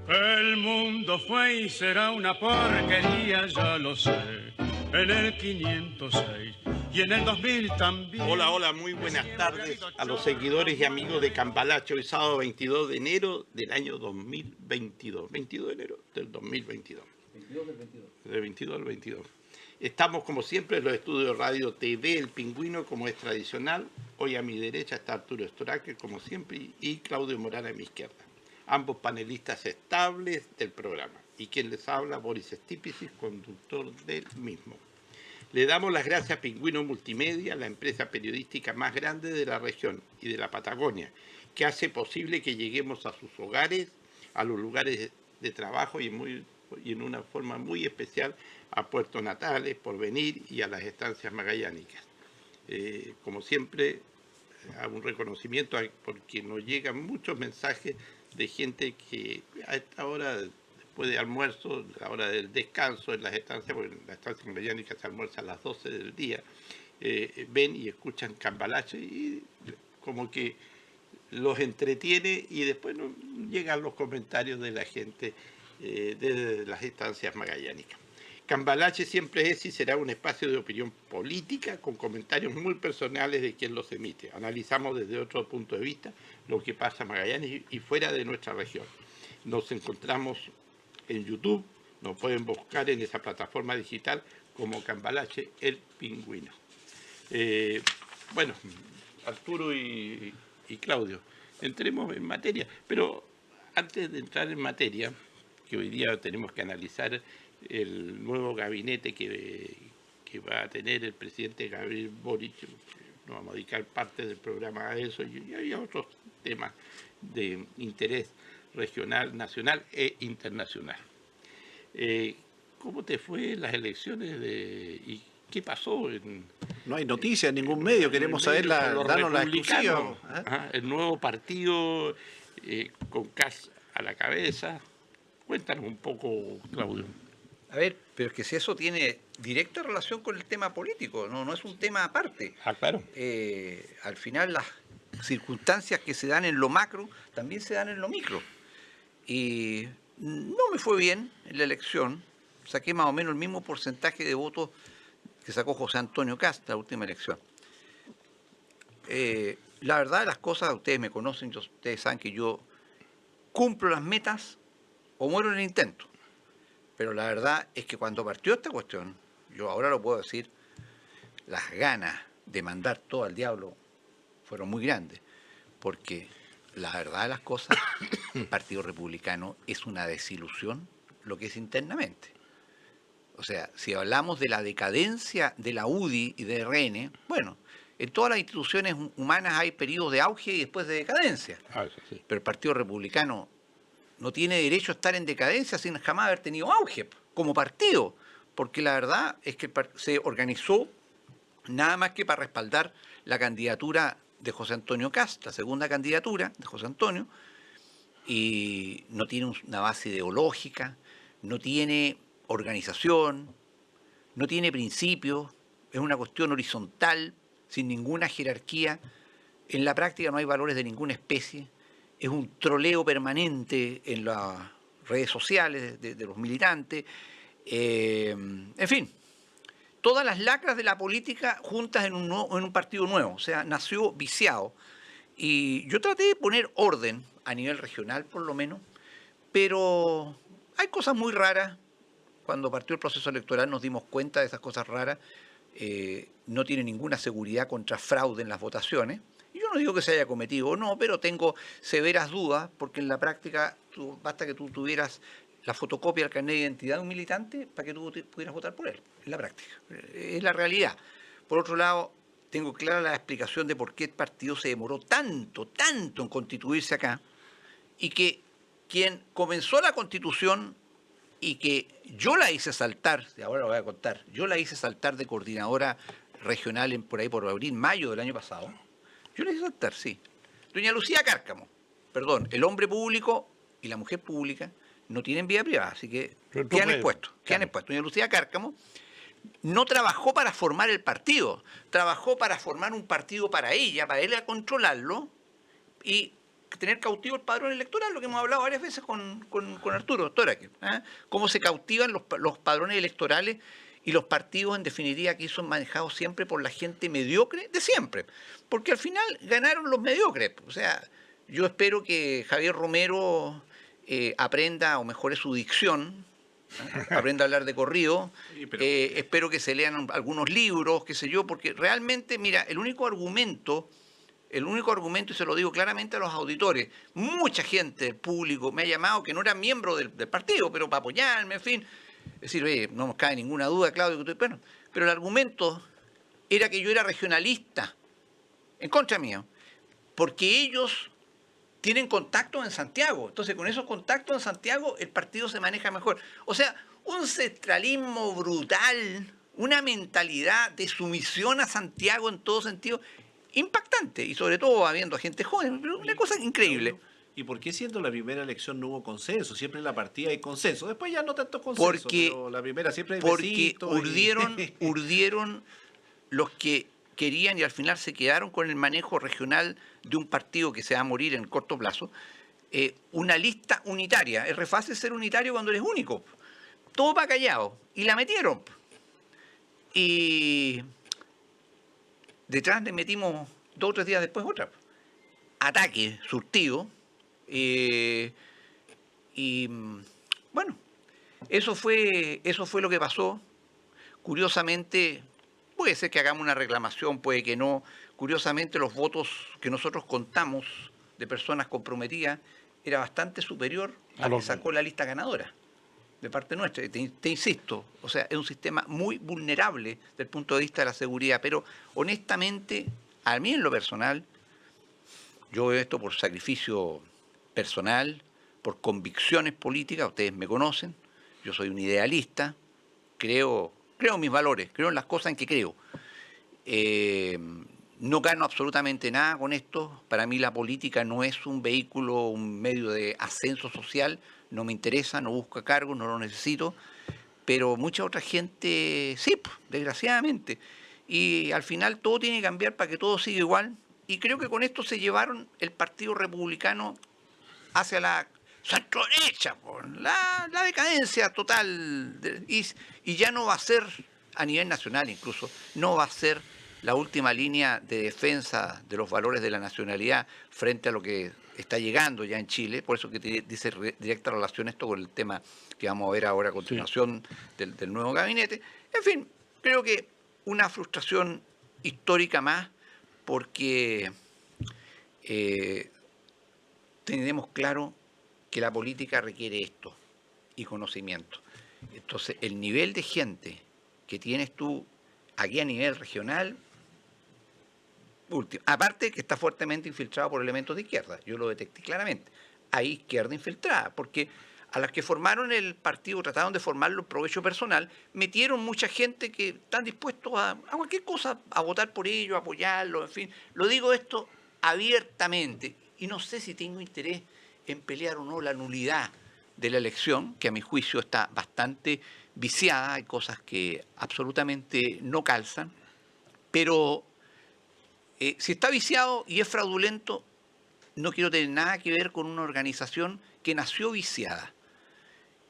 El mundo fue y será una porquería, ya lo sé. En el 506 y en el 2000 también. Hola, hola, muy buenas tardes a los seguidores y amigos de Cambalache. Hoy sábado 22 de enero del año 2022. 22 de enero del 2022. 22 del 22. Del 22 al 22. Estamos como siempre en los estudios Radio TV El Pingüino, como es tradicional. Hoy a mi derecha está Arturo Storaque, como siempre, y Claudio Morán a mi izquierda. Ambos panelistas estables del programa. Y quien les habla, Boris Stipicis, conductor del mismo. Le damos las gracias a Pingüino Multimedia, la empresa periodística más grande de la región y de la Patagonia, que hace posible que lleguemos a sus hogares, a los lugares de trabajo y en una forma muy especial a Puerto Natales, Porvenir y a las estancias magallánicas. Como siempre, hago un reconocimiento porque nos llegan muchos mensajes de gente que a esta hora, después de almuerzo, a la hora del descanso en las estancias, porque en las estancias magallánicas se almuerza a las 12 del día, ven y escuchan Cambalache y como que los entretiene y después llegan los comentarios de la gente desde las estancias magallánicas. Cambalache siempre es y será un espacio de opinión política con comentarios muy personales de quien los emite. Analizamos desde otro punto de vista lo que pasa en Magallanes y fuera de nuestra región. Nos encontramos en YouTube, nos pueden buscar en esa plataforma digital como Cambalache El Pingüino. Bueno, Arturo y Claudio, entremos en materia, pero antes de entrar en materia, que hoy día tenemos que analizar el nuevo gabinete que va a tener el presidente Gabriel Boric, nos vamos a dedicar parte del programa a eso y hay otros temas de interés regional, nacional e internacional. ¿Cómo te fue en las elecciones y qué pasó? No hay noticias en ningún medio, queremos saber, darnos la exclusiva. Ajá, el nuevo partido con Kast a la cabeza. Cuéntanos un poco, Claudio. A ver, pero es que si eso tiene directa relación con el tema político, no es un tema aparte. Ah, claro. Al final las circunstancias que se dan en lo macro también se dan en lo micro. Y no me fue bien en la elección, saqué más o menos el mismo porcentaje de votos que sacó José Antonio Kast la última elección. La verdad de las cosas, ustedes me conocen, ustedes saben que yo cumplo las metas o muero en el intento. Pero la verdad es que cuando partió esta cuestión, yo ahora lo puedo decir, las ganas de mandar todo al diablo fueron muy grandes, porque la verdad de las cosas, el Partido Republicano es una desilusión lo que es internamente. O sea, si hablamos de la decadencia de la UDI y de RN, bueno, en todas las instituciones humanas hay periodos de auge y después de decadencia. Eso sí. Pero el Partido Republicano no tiene derecho a estar en decadencia sin jamás haber tenido auge como partido, porque la verdad es que se organizó nada más que para respaldar la candidatura de José Antonio Kast, la segunda candidatura de José Antonio, y no tiene una base ideológica, no tiene organización, no tiene principios, es una cuestión horizontal, sin ninguna jerarquía, en la práctica no hay valores de ninguna especie, es un troleo permanente en las redes sociales de los militantes, en fin, todas las lacras de la política juntas en un partido nuevo, o sea, nació viciado. Y yo traté de poner orden a nivel regional, por lo menos, pero hay cosas muy raras. Cuando partió el proceso electoral nos dimos cuenta de esas cosas raras. No tiene ninguna seguridad contra fraude en las votaciones. Yo no digo que se haya cometido o no, pero tengo severas dudas, porque en la práctica basta que tú tuvieras la fotocopia del carnet de identidad de un militante para que tú pudieras votar por él, en la práctica. Es la realidad. Por otro lado, tengo clara la explicación de por qué el partido se demoró tanto en constituirse acá, y que quien comenzó la constitución y que yo la hice saltar, ahora lo voy a contar, yo la hice saltar de coordinadora regional por ahí por abril, mayo del año pasado. Yo la hice saltar, sí. Doña Lucía Cárcamo, perdón, el hombre público y la mujer pública no tienen vida privada, así que quedan expuestos. Doña Lucía Cárcamo no trabajó para formar el partido, trabajó para formar un partido para ella a controlarlo, y tener cautivo el padrón electoral, lo que hemos hablado varias veces con Arturo Storaker, ¿eh? Cómo se cautivan los padrones electorales y los partidos, en definitiva, que son manejados siempre por la gente mediocre de siempre. Porque al final ganaron los mediocres. O sea, yo espero que Javier Romero aprenda o mejore su dicción, aprenda a hablar de corrido. Sí, pero... espero que se lean algunos libros, qué sé yo, porque realmente, mira, el único argumento, y se lo digo claramente a los auditores, mucha gente del público me ha llamado que no era miembro del partido, pero para apoyarme, en fin. Es decir, oye, no nos cabe ninguna duda, Claudio, bueno, pero el argumento era que yo era regionalista, en contra mío, porque ellos tienen contactos en Santiago. Entonces, con esos contactos en Santiago, el partido se maneja mejor. O sea, un centralismo brutal, una mentalidad de sumisión a Santiago en todo sentido, impactante, y sobre todo habiendo gente joven, pero una cosa increíble. ¿Y por qué siendo la primera elección no hubo consenso? Siempre en la partida hay consenso. Después ya no tanto consenso, pero la primera siempre hay besitos. Porque urdieron los que querían y al final se quedaron con el manejo regional de un partido que se va a morir en corto plazo, una lista unitaria. Es re fácil ser unitario cuando eres único. Todo va callado. Y la metieron. Y detrás le metimos 2 o 3 días después otra. Ataque surtido. Y bueno, eso fue lo que pasó. Curiosamente, puede ser que hagamos una reclamación, puede que no. Curiosamente, los votos que nosotros contamos de personas comprometidas era bastante superior a lo que sacó la lista ganadora de parte nuestra. Te insisto, o sea, es un sistema muy vulnerable desde el punto de vista de la seguridad, pero honestamente, a mí en lo personal, yo veo esto por sacrificio personal, por convicciones políticas, ustedes me conocen, yo soy un idealista, creo en mis valores, creo en las cosas en que creo. No gano absolutamente nada con esto, para mí la política no es un vehículo, un medio de ascenso social, no me interesa, no busco cargos, no lo necesito, pero mucha otra gente sí, desgraciadamente. Y al final todo tiene que cambiar para que todo siga igual, y creo que con esto se llevaron el Partido Republicano hacia la centro-derecha, la decadencia total, y ya no va a ser, a nivel nacional incluso, no va a ser la última línea de defensa de los valores de la nacionalidad frente a lo que está llegando ya en Chile, por eso que dice directa relación esto con el tema que vamos a ver ahora a continuación del nuevo gabinete. En fin, creo que una frustración histórica más, porque tenemos claro que la política requiere esto y conocimiento. Entonces, el nivel de gente que tienes tú aquí a nivel regional, último, aparte que está fuertemente infiltrado por elementos de izquierda, yo lo detecté claramente. Hay izquierda infiltrada, porque a las que formaron el partido, trataron de formarlo en provecho personal, metieron mucha gente que están dispuestos a cualquier cosa, a votar por ello, a apoyarlo, en fin. Lo digo esto abiertamente, y no sé si tengo interés en pelear o no la nulidad de la elección, que a mi juicio está bastante viciada, hay cosas que absolutamente no calzan, pero si está viciado y es fraudulento, no quiero tener nada que ver con una organización que nació viciada.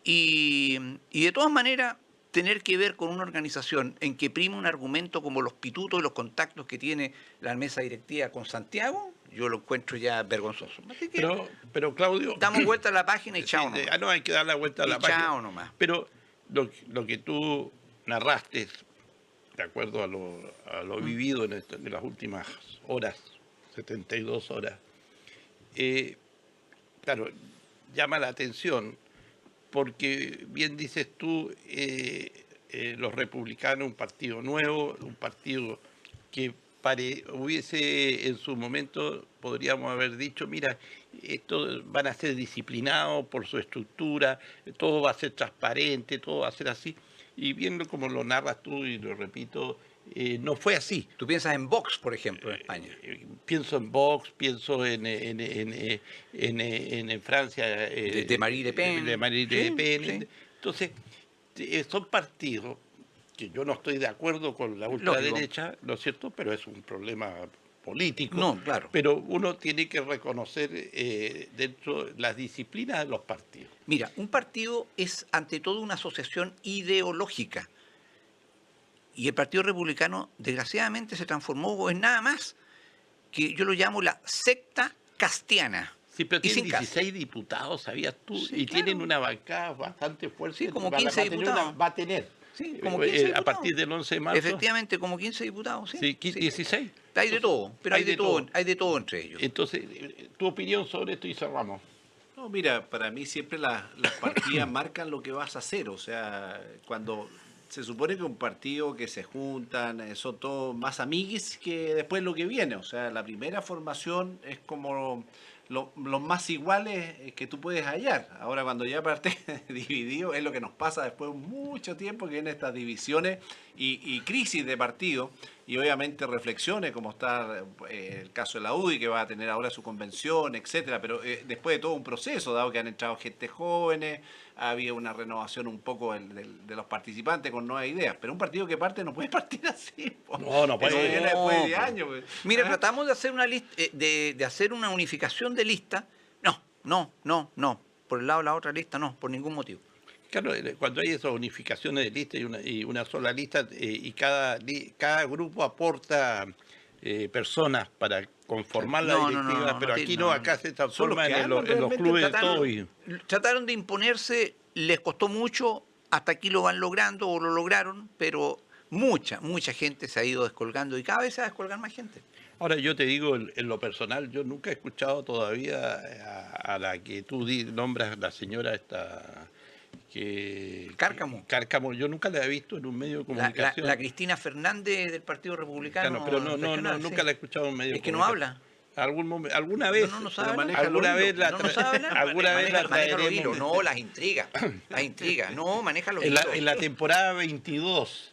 Y de todas maneras, tener que ver con una organización en que prima un argumento como los pitutos y los contactos que tiene la mesa directiva con Santiago, yo lo encuentro ya vergonzoso. Así que pero Claudio... damos vuelta a la página y chao nomás. No, hay que dar la vuelta a la página. Chao nomás. Pero lo que tú narraste, de acuerdo a lo vivido en las últimas horas, 72 horas, claro, llama la atención, porque bien dices tú, los republicanos, un partido nuevo, un partido que hubiese en su momento, podríamos haber dicho, mira, estos van a ser disciplinados por su estructura, todo va a ser transparente, todo va a ser así. Y viendo como lo narras tú, y lo repito, no fue así. ¿Tú piensas en Vox, por ejemplo, en España? Pienso en Vox, pienso en Francia. De Marine Le Pen. De Marine Le Pen. Sí. Entonces, son partidos que yo no estoy de acuerdo con la ultraderecha, ¿no es cierto? Pero es un problema político. No, claro. Pero uno tiene que reconocer dentro de las disciplinas de los partidos. Mira, un partido es ante todo una asociación ideológica. Y el Partido Republicano, desgraciadamente, se transformó en nada más que yo lo llamo la secta castiana. Sí, pero Y tienen sin casta. 16 diputados, ¿sabías tú? Sí, y claro. tienen una bancada bastante fuerte. Sí, como Va a 15 tener diputados. va a tener. Sí, como 15 diputados. A partir del 11 de marzo. Efectivamente, como 15 diputados, sí. Sí, 16. Hay de todo, pero hay de todo. hay de todo entre ellos. Entonces, tu opinión sobre esto y cerramos. No, mira, para mí siempre las partidas marcan lo que vas a hacer. O sea, cuando se supone que un partido que se juntan son todos más amiguis que después lo que viene. O sea, la primera formación es como los más iguales que tú puedes hallar. Ahora, cuando ya parte dividido, es lo que nos pasa después de mucho tiempo, que vienen estas divisiones y crisis de partido. Y obviamente reflexiones, como está el caso de la UDI, que va a tener ahora su convención, etcétera, pero después de todo un proceso, dado que han entrado gente jóvenes, había una renovación un poco de los participantes con nuevas ideas. Pero un partido que parte no puede partir así. Po. No puede. Eso viene después de pues. años. Pues. Mira, ¿Ah? tratamos de hacer una lista, de hacer una unificación de lista. No. Por el lado de la otra lista, no, por ningún motivo. Claro, cuando hay esas unificaciones de lista y una sola lista, y cada grupo aporta personas para conformar la directiva, pero aquí no, acá se transforma en los clubes de todo. Trataron de imponerse, les costó mucho, hasta aquí lo van logrando o lo lograron, pero mucha gente se ha ido descolgando y cada vez se va a descolgar más gente. Ahora yo te digo, en lo personal, yo nunca he escuchado todavía a la que tú nombras, la señora esta... Cárcamo, yo nunca la he visto en un medio de comunicación. La Cristina Fernández del Partido Republicano. Claro, pero regional, nunca sí. la he escuchado en un medio de Es que no comunicación. habla. Alguna vez, No sabe hablar. alguna vez la No sabe hablar. alguna vez la Maneja los traeremos. hilos, no, las intrigas, no, maneja los hilos. En la temporada 22,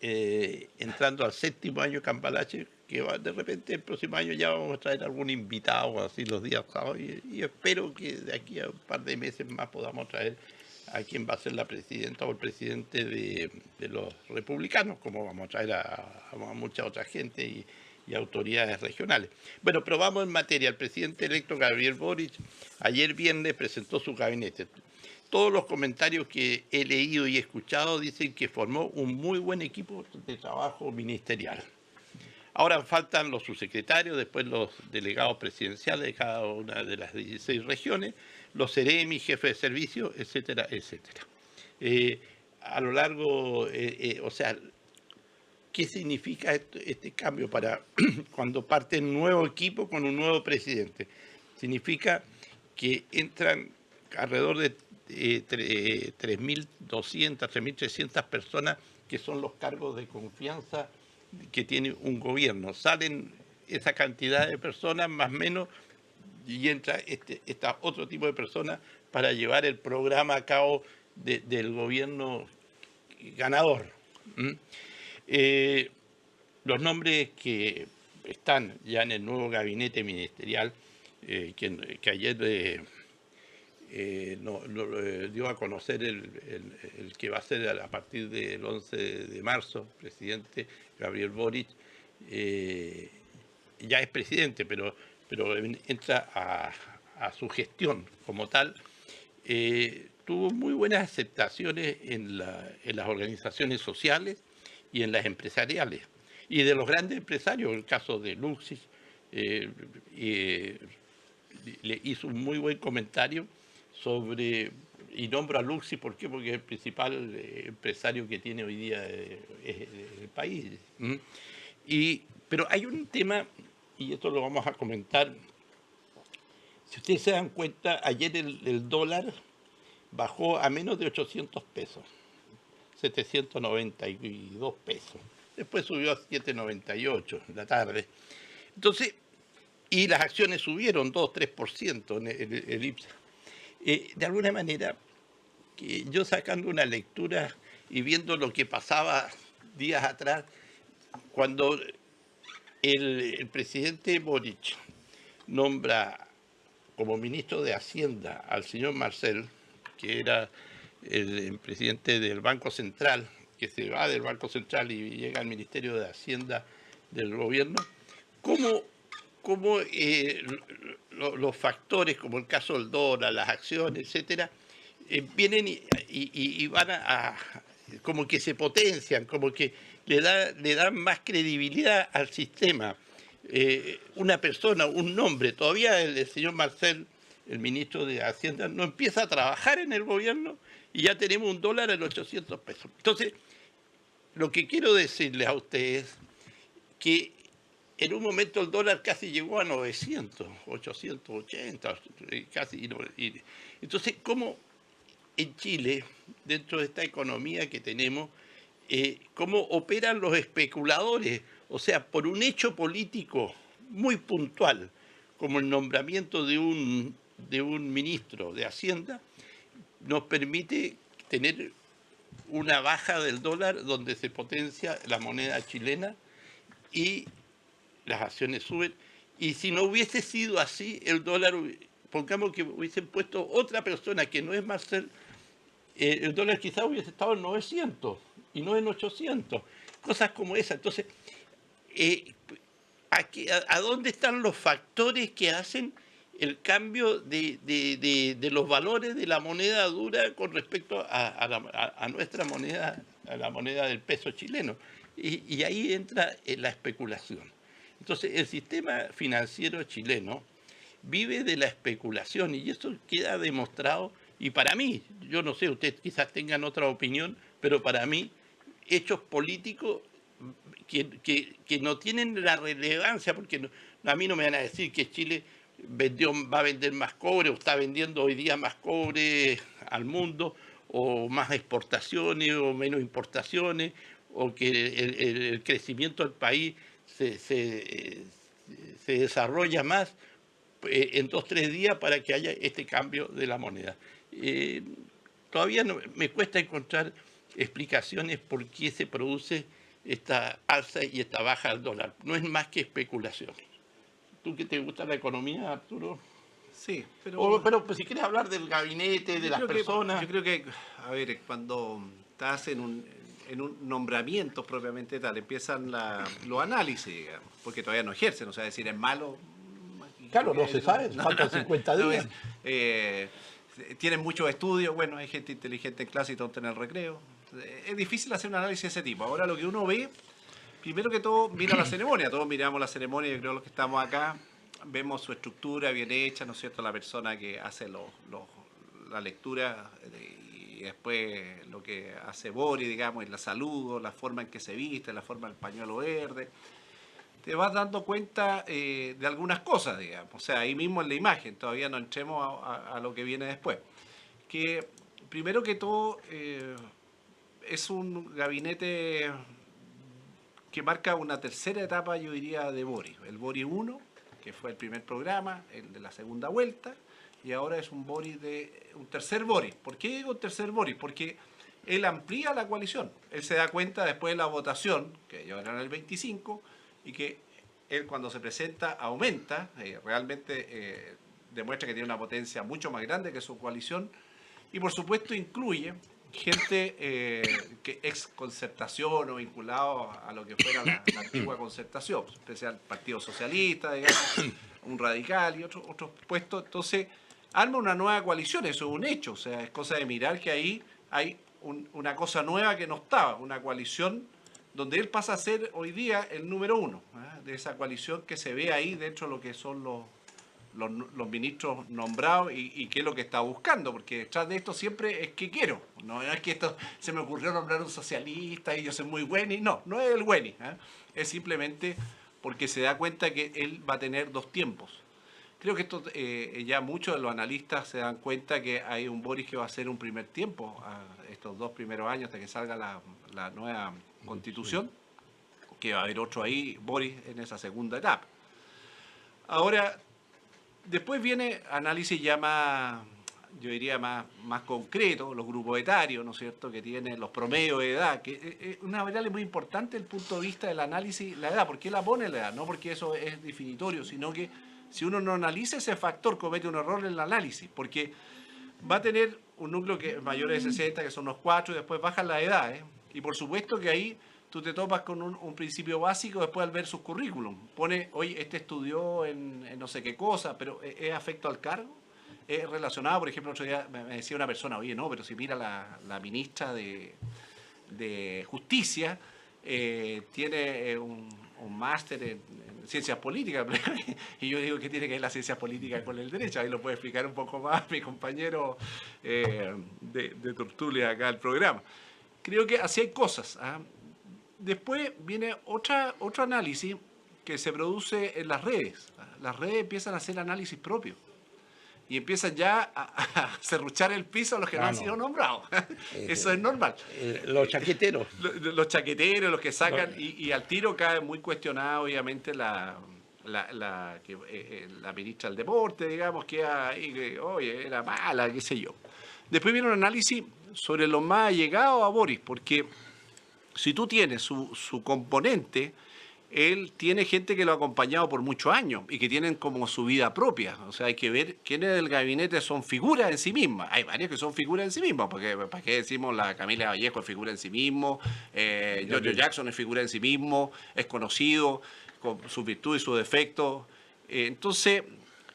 entrando al 7º año Cambalache, que de repente el próximo año ya vamos a traer algún invitado así los días sábados y espero que de aquí a un par de meses más podamos traer a quien va a ser la presidenta o el presidente de los republicanos, como vamos a traer a mucha otra gente y autoridades regionales. Bueno, pero vamos en materia. El presidente electo Gabriel Boric ayer viernes presentó su gabinete. Todos los comentarios que he leído y escuchado dicen que formó un muy buen equipo de trabajo ministerial. Ahora faltan los subsecretarios, después los delegados presidenciales de cada una de las 16 regiones, los CEREMI, jefes de servicio, etcétera, etcétera. A lo largo, o sea, ¿qué significa este cambio para cuando parte un nuevo equipo con un nuevo presidente? Significa que entran alrededor de 3.200, 3.300 personas que son los cargos de confianza que tiene un gobierno. Salen esa cantidad de personas, más o menos, y entra otro tipo de personas para llevar el programa a cabo del gobierno ganador. Los nombres que están ya en el nuevo gabinete ministerial, que ayer dio a conocer el que va a ser a partir del 11 de marzo, presidente Gabriel Boric, ya es presidente, pero entra a su gestión como tal. Tuvo muy buenas aceptaciones en las organizaciones sociales y en las empresariales. Y de los grandes empresarios, el caso de Luxis, le hizo un muy buen comentario sobre, y nombro a Luxis, ¿por qué? Porque es el principal empresario que tiene hoy día el país. Pero hay un tema, y esto lo vamos a comentar. Si ustedes se dan cuenta, ayer el dólar bajó a menos de 800 pesos, 792 pesos. Después subió a 7,98 en la tarde. Entonces, y las acciones subieron 2-3% en el IPSA. De alguna manera, que yo sacando una lectura y viendo lo que pasaba días atrás, cuando el presidente Boric nombra como ministro de Hacienda al señor Marcel, que era el presidente del Banco Central, que se va del Banco Central y llega al Ministerio de Hacienda del gobierno, cómo, cómo los factores, como el caso del dólar, las acciones, etcétera, vienen y van como que se potencian, como que le dan más credibilidad al sistema. Una persona, un nombre, todavía el señor Marcel, el ministro de Hacienda, no empieza a trabajar en el gobierno y ya tenemos un dólar en 800 pesos. Entonces, lo que quiero decirles a ustedes que en un momento el dólar casi llegó a 900, 880, casi. Entonces, ¿cómo en Chile, dentro de esta economía que tenemos, cómo operan los especuladores? O sea, por un hecho político muy puntual, como el nombramiento de un ministro de Hacienda, nos permite tener una baja del dólar donde se potencia la moneda chilena y las acciones suben. Y si no hubiese sido así, el dólar, pongamos que hubiesen puesto otra persona que no es Marcel, el dólar quizás hubiese estado en 900 y no en 800. Cosas como esa. Entonces, ¿a dónde están los factores que hacen el cambio de los valores de la moneda dura con respecto a nuestra moneda, a la moneda del peso chileno? Y ahí entra la especulación. Entonces, el sistema financiero chileno vive de la especulación y eso queda demostrado. Y para mí, yo no sé, ustedes quizás tengan otra opinión, pero para mí, hechos políticos que no tienen la relevancia, porque a mí no me van a decir que Chile va a vender más cobre o está vendiendo hoy día más cobre al mundo, o más exportaciones o menos importaciones, o que el crecimiento del país se desarrolla más en 2 o 3 días para que haya este cambio de la moneda. Todavía me cuesta encontrar explicaciones por qué se produce esta alza y esta baja del dólar. No es más que especulación. ¿Tú que te gusta la economía, Arturo? Sí, pero Pero si quieres hablar del gabinete, de las personas... Yo creo que, a ver, cuando estás en un nombramiento propiamente tal, empiezan los análisis, digamos, porque todavía no ejercen, o sea, decir es malo... Claro, no se sabe, faltan 50 días. Tienen muchos estudios, bueno, hay gente inteligente en clase y tonta en el recreo. Es difícil hacer un análisis de ese tipo. Ahora lo que uno ve, primero que todo, mira la ceremonia. Todos miramos la ceremonia, yo creo que los que estamos acá vemos su estructura bien hecha, ¿no es cierto? La persona que hace la lectura y después lo que hace Boris, digamos, y la saludo, la forma en que se viste, la forma del pañuelo verde. Te vas dando cuenta de algunas cosas, digamos. O sea, ahí mismo en la imagen, todavía no entremos a lo que viene después. Que primero que todo es un gabinete que marca una tercera etapa, yo diría, de Boris. El Boris 1, que fue el primer programa, el de la segunda vuelta, y ahora es un tercer Boris. ¿Por qué digo tercer Boris? Porque él amplía la coalición. Él se da cuenta después de la votación, que llevarán el 25, y que él cuando se presenta aumenta, realmente demuestra que tiene una potencia mucho más grande que su coalición, y por supuesto incluye gente que ex concertación o vinculado a lo que fuera la antigua concertación, especial Partido Socialista, digamos, un radical y otros puestos. Entonces arma una nueva coalición, eso es un hecho, o sea, es cosa de mirar que ahí hay una cosa nueva que no estaba, una coalición donde él pasa a ser hoy día el número 1 de esa coalición que se ve ahí dentro de lo que son los ministros nombrados y qué es lo que está buscando, porque detrás de esto siempre es que quiero, no es que esto se me ocurrió nombrar un socialista y yo soy muy bueno, no es el bueno, es simplemente porque se da cuenta que él va a tener 2 tiempos. Creo que esto ya muchos de los analistas se dan cuenta que hay un Boris que va a ser un primer tiempo a estos 2 primeros años hasta que salga la nueva constitución, que va a haber otro ahí, Boris, en esa segunda etapa. Ahora, después viene análisis ya más, yo diría más concreto, los grupos etarios, ¿no es cierto?, que tienen los promedios de edad, que es una variable muy importante desde el punto de vista del análisis, la edad. ¿Por qué la pone la edad? No porque eso es definitorio, sino que si uno no analiza ese factor, comete un error en el análisis, porque va a tener un núcleo que es mayor de 60, que son unos 4, y después bajan las edades, y por supuesto que ahí tú te topas con un principio básico después al ver sus currículum. Pone, oye, este estudió en no sé qué cosa, pero ¿es afecto al cargo? ¿Es relacionado? Por ejemplo, otro día me decía una persona, oye, no, pero si mira la ministra de Justicia, tiene un máster en ciencias políticas. Y yo digo, ¿qué tiene que ver las ciencias políticas con el derecho? Ahí lo puede explicar un poco más mi compañero de tertulia acá del programa. Creo que así hay cosas. Después viene otro análisis que se produce en las redes. Las redes empiezan a hacer análisis propio y empiezan ya a serruchar el piso a los que no han sido nombrados. Eso es normal. Los chaqueteros. Los chaqueteros, los que sacan, y al tiro cae muy cuestionada, obviamente, la ministra del Deporte, digamos, que oye, era mala, qué sé yo. Después viene un análisis sobre los más allegados a Boris, porque si tú tienes su componente, él tiene gente que lo ha acompañado por muchos años y que tienen como su vida propia. O sea, hay que ver quiénes del gabinete son figuras en sí mismas. Hay varios que son figuras en sí mismas, porque ¿para qué decimos la Camila Vallejo es figura en sí mismo? Giorgio Jackson es figura en sí mismo, es conocido con sus virtudes y sus defectos. Entonces,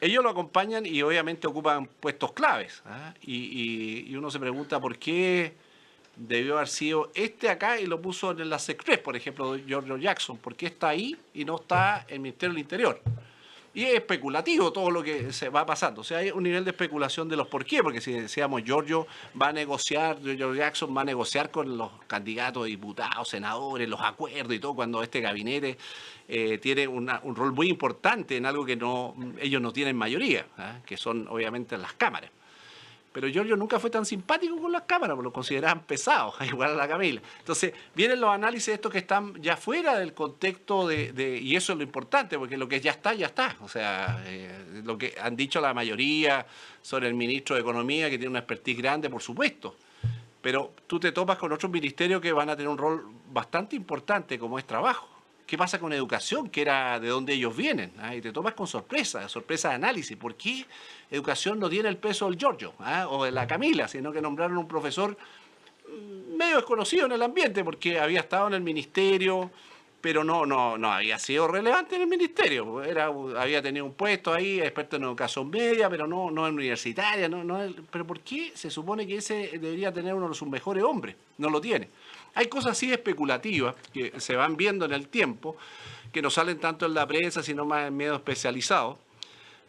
ellos lo acompañan y obviamente ocupan puestos claves. Y uno se pregunta por qué debió haber sido acá y lo puso en las Express, por ejemplo, Giorgio Jackson. ¿Por qué está ahí y no está en el Ministerio del Interior? Y es especulativo todo lo que se va pasando. O sea, hay un nivel de especulación de los por qué, porque si decíamos Giorgio Jackson va a negociar con los candidatos, diputados, senadores, los acuerdos y todo, cuando este gabinete tiene un rol muy importante en algo que ellos no tienen mayoría, que son obviamente las cámaras. Pero Giorgio nunca fue tan simpático con las cámaras, porque lo consideraban pesados, igual a la Camila. Entonces, vienen los análisis de estos que están ya fuera del contexto y eso es lo importante, porque lo que ya está, ya está. O sea, lo que han dicho la mayoría sobre el ministro de Economía, que tiene una expertise grande, por supuesto. Pero tú te topas con otros ministerios que van a tener un rol bastante importante, como es trabajo. ¿Qué pasa con educación, que era de donde ellos vienen? Y te tomas con sorpresa de análisis. ¿Por qué educación no tiene el peso del Giorgio o de la Camila, sino que nombraron un profesor medio desconocido en el ambiente, porque había estado en el ministerio, pero no había sido relevante en el ministerio? Había tenido un puesto ahí, experto en educación media, pero no en universitaria. ¿Pero por qué se supone que ese debería tener uno de sus mejores hombres? No lo tiene. Hay cosas así especulativas que se van viendo en el tiempo, que no salen tanto en la prensa, sino más en medios especializados,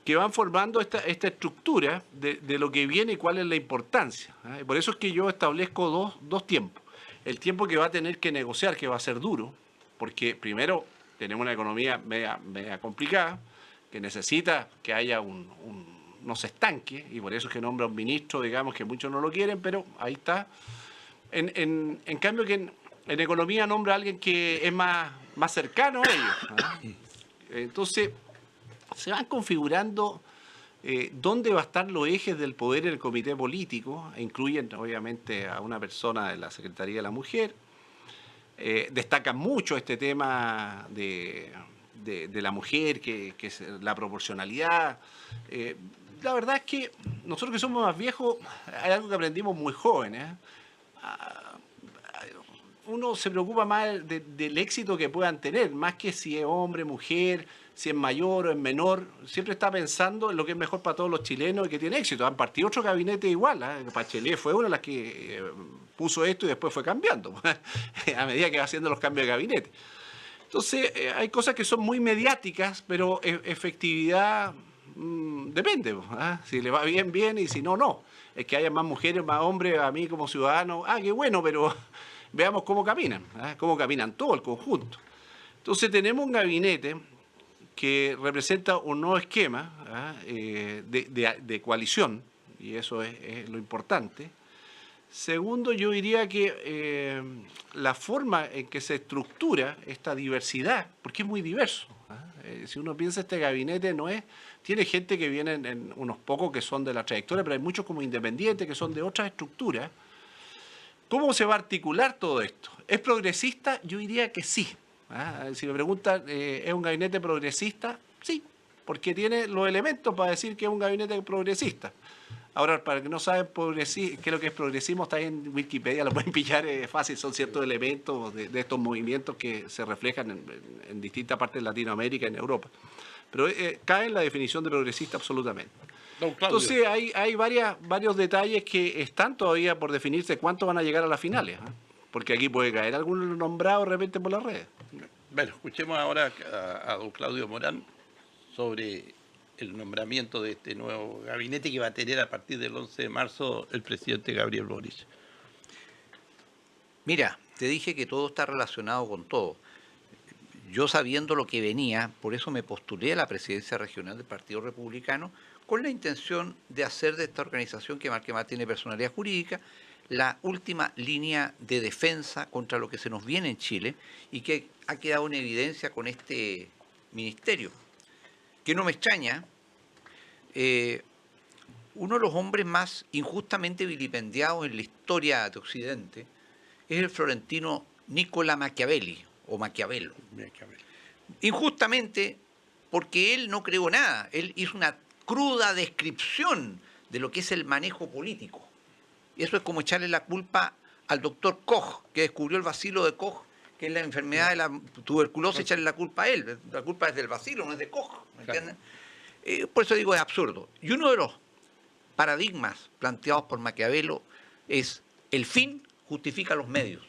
que van formando esta estructura de lo que viene y cuál es la importancia. Por eso es que yo establezco dos tiempos. El tiempo que va a tener que negociar, que va a ser duro, porque primero tenemos una economía media complicada, que necesita que haya no se estanque, y por eso es que nombra un ministro, digamos, que muchos no lo quieren, pero ahí está. En cambio, que en economía nombra a alguien que es más cercano a ellos. Entonces, se van configurando dónde va a estar los ejes del poder en el comité político. Incluyen, obviamente, a una persona de la Secretaría de la Mujer. Destacan mucho este tema de la mujer, que es la proporcionalidad. La verdad es que nosotros que somos más viejos, hay algo que aprendimos muy jóvenes. Uno se preocupa más del éxito que puedan tener, más que si es hombre, mujer, si es mayor o es menor. Siempre está pensando en lo que es mejor para todos los chilenos y que tiene éxito. Han partido otro gabinete igual. Bachelet fue una de las que puso esto y después fue cambiando a medida que va haciendo los cambios de gabinete. Entonces, hay cosas que son muy mediáticas, pero efectividad depende. Si le va bien, bien, y si no, no. Es que haya más mujeres, más hombres, a mí como ciudadano, qué bueno, pero veamos cómo caminan todo el conjunto. Entonces tenemos un gabinete que representa un nuevo esquema de coalición, y eso es lo importante. Segundo, yo diría que la forma en que se estructura esta diversidad, porque es muy diverso. Si uno piensa, este gabinete tiene gente que viene en unos pocos que son de la trayectoria, pero hay muchos como independientes que son de otras estructuras. ¿Cómo se va a articular todo esto? ¿Es progresista? Yo diría que sí. Si me preguntan, ¿es un gabinete progresista? Sí, porque tiene los elementos para decir que es un gabinete progresista. Ahora, para que no saben qué es lo que es progresismo, está ahí en Wikipedia, lo pueden pillar, es fácil, son ciertos elementos de estos movimientos que se reflejan en distintas partes de Latinoamérica y en Europa. Pero cae en la definición de progresista absolutamente. Don Claudio. Entonces hay varios detalles que están todavía por definirse cuánto van a llegar a las finales, ¿eh? Porque aquí puede caer algún nombrado de repente por las redes. Bueno, escuchemos ahora a don Claudio Morán sobre el nombramiento de este nuevo gabinete que va a tener a partir del 11 de marzo el presidente Gabriel Boric. Mira, te dije que todo está relacionado con todo. Yo sabiendo lo que venía, por eso me postulé a la presidencia regional del Partido Republicano con la intención de hacer de esta organización que más tiene personalidad jurídica la última línea de defensa contra lo que se nos viene en Chile y que ha quedado en evidencia con este ministerio. Que no me extraña, uno de los hombres más injustamente vilipendiados en la historia de Occidente es el florentino Nicola Machiavelli, o Maquiavelo. Injustamente porque él no creó nada, él hizo una cruda descripción de lo que es el manejo político. Y eso es como echarle la culpa al doctor Koch, que descubrió el bacilo de Koch, que es la enfermedad de la tuberculosis, echarle la culpa a él. La culpa es del bacilo, no es de Koch. ¿Me entienden? Por eso digo, es absurdo. Y uno de los paradigmas planteados por Maquiavelo es el fin justifica los medios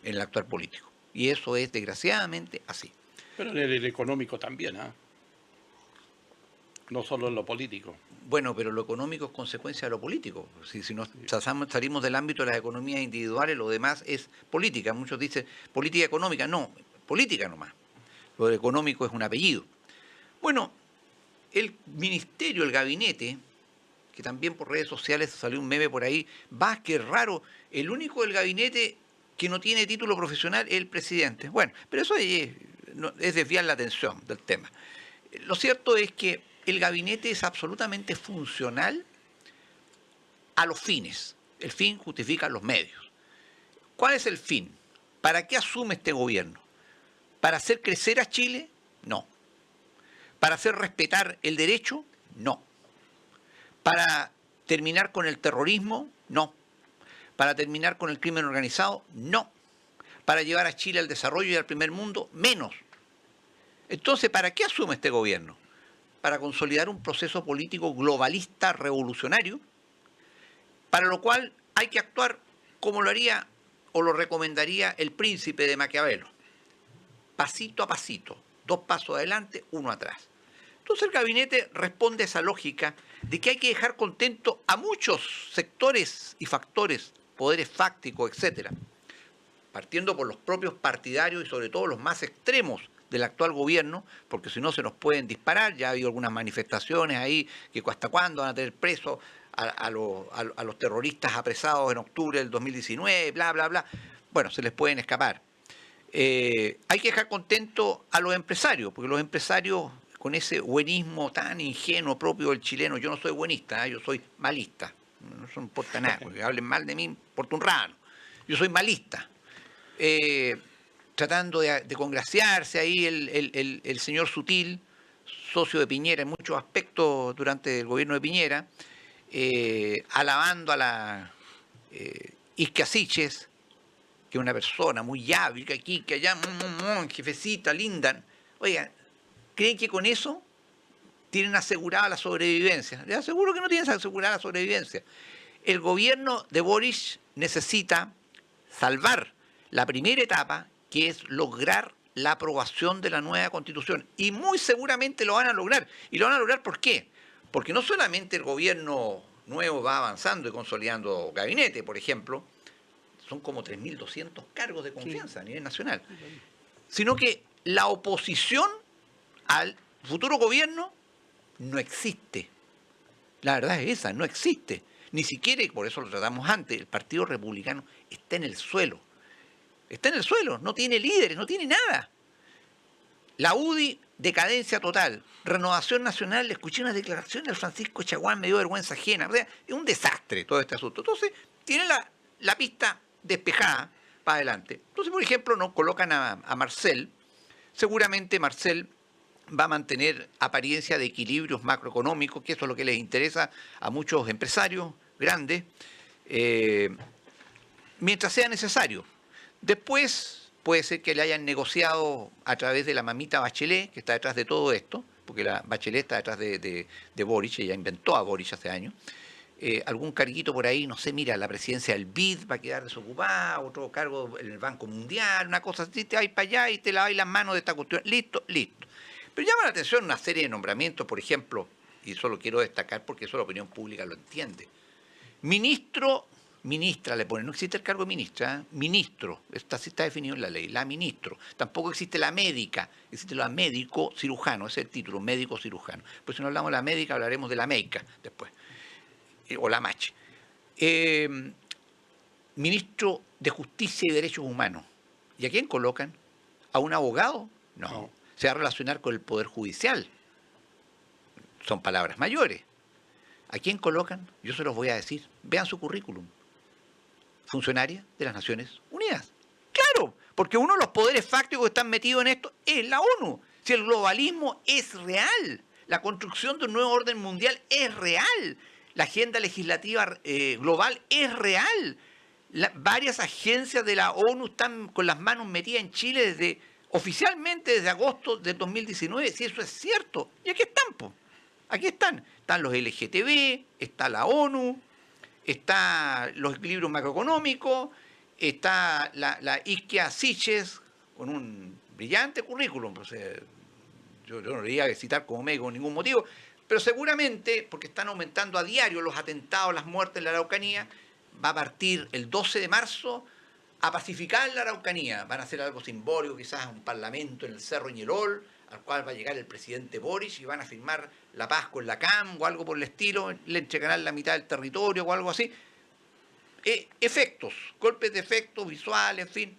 en el actual político. Y eso es desgraciadamente así. Pero en el económico también, ¿ah? No solo en lo político. Bueno, pero lo económico es consecuencia de lo político. Si nos salimos del ámbito de las economías individuales, lo demás es política. Muchos dicen política económica. No, política nomás. Lo económico es un apellido. Bueno, el ministerio, el gabinete, que también por redes sociales salió un meme por ahí, qué raro, el único del gabinete que no tiene título profesional es el presidente. Bueno, pero eso es desviar la atención del tema. Lo cierto es que el gabinete es absolutamente funcional a los fines. El fin justifica los medios. ¿Cuál es el fin? ¿Para qué asume este gobierno? ¿Para hacer crecer a Chile? No. ¿Para hacer respetar el derecho? No. ¿Para terminar con el terrorismo? No. ¿Para terminar con el crimen organizado? No. ¿Para llevar a Chile al desarrollo y al primer mundo? Menos. Entonces, ¿para qué asume este gobierno? Para consolidar un proceso político globalista revolucionario, para lo cual hay que actuar como lo haría o lo recomendaría el príncipe de Maquiavelo. Pasito a pasito, 2 pasos adelante, 1 atrás. Entonces el gabinete responde a esa lógica de que hay que dejar contento a muchos sectores y factores, poderes fácticos, etcétera, partiendo por los propios partidarios y sobre todo los más extremos del actual gobierno, porque si no se nos pueden disparar. Ya ha habido algunas manifestaciones ahí que hasta cuándo van a tener presos a los terroristas apresados en octubre del 2019, bla, bla, bla. Bueno, se les pueden escapar. Hay que dejar contento a los empresarios, porque los empresarios, con ese buenismo tan ingenuo propio del chileno, yo no soy buenista, yo soy malista, no me importa nada, porque hablen mal de mí, importa un rano. Yo soy malista. Tratando de congraciarse ahí el señor Sutil, socio de Piñera en muchos aspectos durante el gobierno de Piñera, alabando a la Isquia Siches, que es una persona muy hábil, que aquí, que allá, jefecita, linda. Oigan, ¿creen que con eso tienen asegurada la sobrevivencia? Les aseguro que no tienen asegurada la sobrevivencia. El gobierno de Boric necesita salvar la primera etapa, que es lograr la aprobación de la nueva Constitución. Y muy seguramente lo van a lograr. ¿Y lo van a lograr por qué? Porque no solamente el gobierno nuevo va avanzando y consolidando gabinete, por ejemplo, son como 3.200 cargos de confianza a nivel nacional, sino que la oposición al futuro gobierno no existe. La verdad es esa, no existe. Ni siquiera, y por eso lo tratamos antes, el Partido Republicano está en el suelo. Está en el suelo, no tiene líderes, no tiene nada. La UDI, decadencia total. Renovación Nacional, le escuché una declaración del Francisco Chaguán, me dio vergüenza ajena. O sea, es un desastre todo este asunto. Entonces, tiene la pista despejada para adelante. Entonces, por ejemplo, nos colocan a Marcel. Seguramente Marcel va a mantener apariencia de equilibrios macroeconómicos, que eso es lo que les interesa a muchos empresarios grandes, mientras sea necesario. Después puede ser que le hayan negociado a través de la mamita Bachelet, que está detrás de todo esto, porque la Bachelet está detrás de Boric, ella inventó a Boric hace años, algún carguito por ahí, no sé, mira, la presidencia del BID va a quedar desocupada, otro cargo en el Banco Mundial, una cosa así, te vas para allá y te lavas las manos de esta cuestión, listo, listo. Pero llama la atención una serie de nombramientos, por ejemplo, y eso lo quiero destacar porque eso la opinión pública lo entiende. Ministro, ministra le ponen, no existe el cargo de ministra, ministro, así está definido en la ley, la ministro. Tampoco existe la médica, existe la médico cirujano, ese es el título, médico cirujano. Pues si no hablamos de la médica, hablaremos de la médica después, o la mache. Ministro de Justicia y Derechos Humanos. ¿Y a quién colocan? ¿A un abogado? No. Se va a relacionar con el Poder Judicial. Son palabras mayores. ¿A quién colocan? Yo se los voy a decir. Vean su currículum. Funcionaria de las Naciones Unidas. Claro, porque uno de los poderes fácticos que están metidos en esto es la ONU. Si el globalismo es real, la construcción de un nuevo orden mundial es real, la agenda legislativa global es real. Varias agencias de la ONU están con las manos metidas en Chile oficialmente desde agosto de 2019, si eso es cierto. Y aquí están, po. Aquí están. Están los LGTB, está la ONU, está los equilibrios macroeconómicos, está la Isquia Siches, con un brillante currículum. Pues, yo no le iba a citar como médico con ningún motivo, pero seguramente, porque están aumentando a diario los atentados, las muertes en la Araucanía, va a partir el 12 de marzo a pacificar la Araucanía. Van a hacer algo simbólico, quizás un parlamento en el Cerro Ñelol, al cual va a llegar el presidente Boric y van a firmar la paz con la CAM o algo por el estilo, le entregarán la mitad del territorio o algo así. Efectos, golpes de efecto visual, en fin.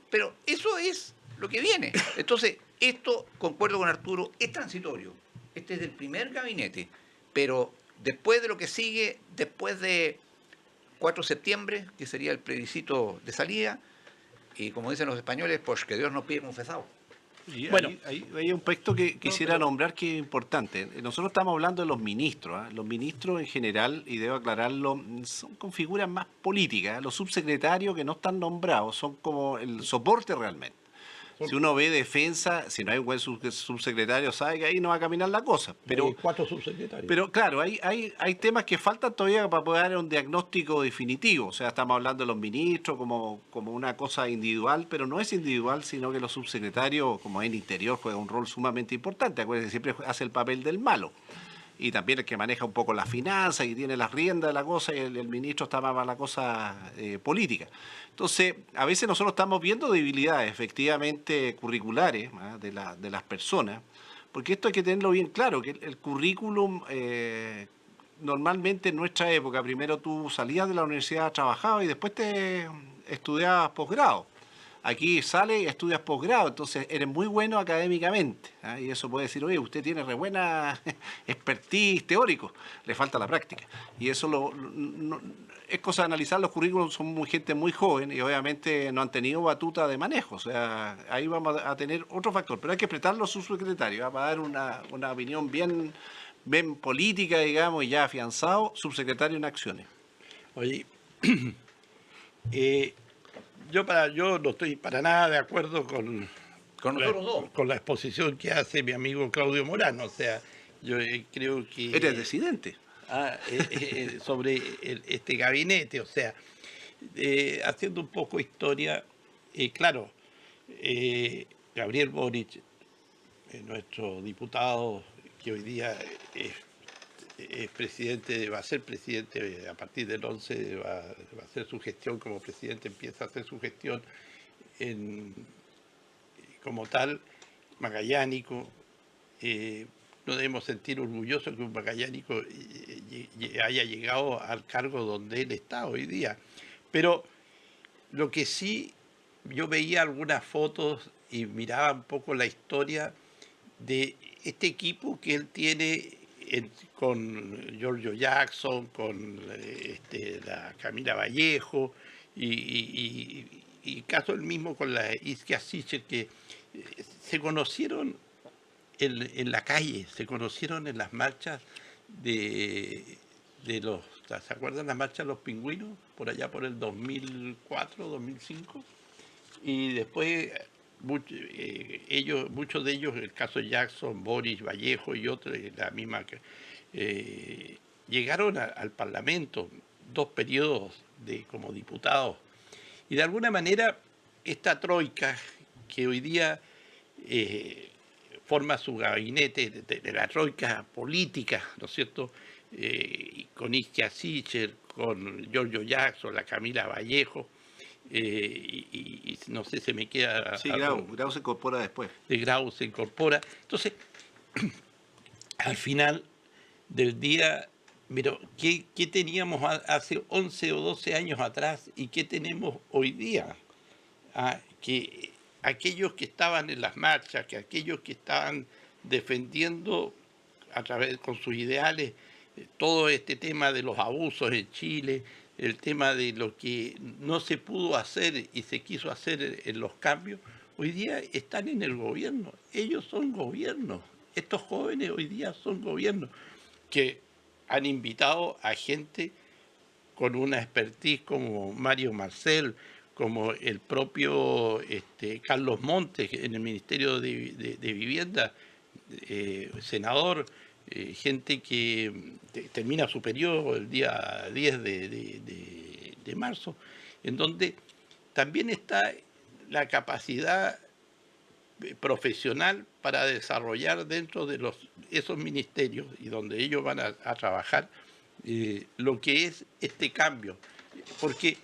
Pero eso es lo que viene. Entonces, esto, concuerdo con Arturo, es transitorio. Este es del primer gabinete, pero después de lo que sigue, después de 4 de septiembre, que sería el plebiscito de salida, y como dicen los españoles, pues que Dios nos pide confesado. Y Bueno. hay un aspecto que quisiera nombrar que es importante. Nosotros estamos hablando de los ministros. Los ministros en general, y debo aclararlo, son con figuras más políticas. Los subsecretarios que no están nombrados son como el soporte realmente. Si uno ve defensa, si no hay un buen subsecretario, sabe que ahí no va a caminar la cosa. Pero, 4 subsecretarios. pero claro, hay temas que faltan todavía para poder dar un diagnóstico definitivo. O sea, estamos hablando de los ministros como una cosa individual, pero no es individual, sino que los subsecretarios, como en interior, juegan un rol sumamente importante. Acuérdense, siempre hace el papel del malo. Y también el que maneja un poco la finanza y tiene las riendas de la cosa, y el ministro está más para la cosa política. Entonces, a veces nosotros estamos viendo debilidades efectivamente curriculares de las personas, porque esto hay que tenerlo bien claro, que el currículum normalmente en nuestra época, primero tú salías de la universidad, trabajabas y después te estudiabas posgrado. Aquí sale y estudias posgrado, entonces eres muy bueno académicamente. Y eso puede decir, oye, usted tiene re buena expertise teórico, le falta la práctica. Y eso es cosa de analizar. Los currículums son gente muy joven y obviamente no han tenido batuta de manejo. O sea, ahí vamos a tener otro factor. Pero hay que prestarlo a su subsecretario para dar una opinión bien política, digamos, y ya afianzado, subsecretario en acciones. Oye, yo no estoy para nada de acuerdo con nosotros dos. Con la exposición que hace mi amigo Claudio Morán. O sea, yo creo que... Eres presidente. Sobre este gabinete, o sea, haciendo un poco historia, claro, Gabriel Boric, nuestro diputado que hoy día es presidente, va a ser presidente a partir del 11, va a hacer su gestión como presidente, empieza a hacer su gestión como tal, magallánico. No debemos sentir orgullosos que un magallánico haya llegado al cargo donde él está hoy día. Pero lo que sí, yo veía algunas fotos y miraba un poco la historia de este equipo que él tiene con Giorgio Jackson, con la Camila Vallejo y caso el mismo con la Isquia Siches, que se conocieron en la calle, se conocieron en las marchas de los, ¿se acuerdan las marchas de los pingüinos? Por allá por el 2004, 2005. Y después muchos de ellos, el caso Jackson, Boris, Vallejo y otros, la misma llegaron al Parlamento 2 periodos como diputados. Y de alguna manera esta troika que hoy día forma su gabinete de la troika política, ¿no es cierto? Con Ixchia Sichel, con Giorgio Jackson, la Camila Vallejo, y no sé, se me queda... Sí, Grau se incorpora después. De Grau se incorpora. Entonces, al final del día, pero ¿qué teníamos hace 11 o 12 años atrás y qué tenemos hoy día? Que aquellos que estaban en las marchas, que aquellos que estaban defendiendo con sus ideales todo este tema de los abusos en Chile, el tema de lo que no se pudo hacer y se quiso hacer en los cambios, hoy día están en el gobierno. Ellos son gobierno. Estos jóvenes hoy día son gobierno que han invitado a gente con una expertise como Mario Marcel, como el propio Carlos Montes en el Ministerio de Vivienda, senador, gente que termina su periodo el día 10 de marzo, en donde también está la capacidad profesional para desarrollar dentro de esos ministerios y donde ellos van a trabajar lo que es este cambio. Porque,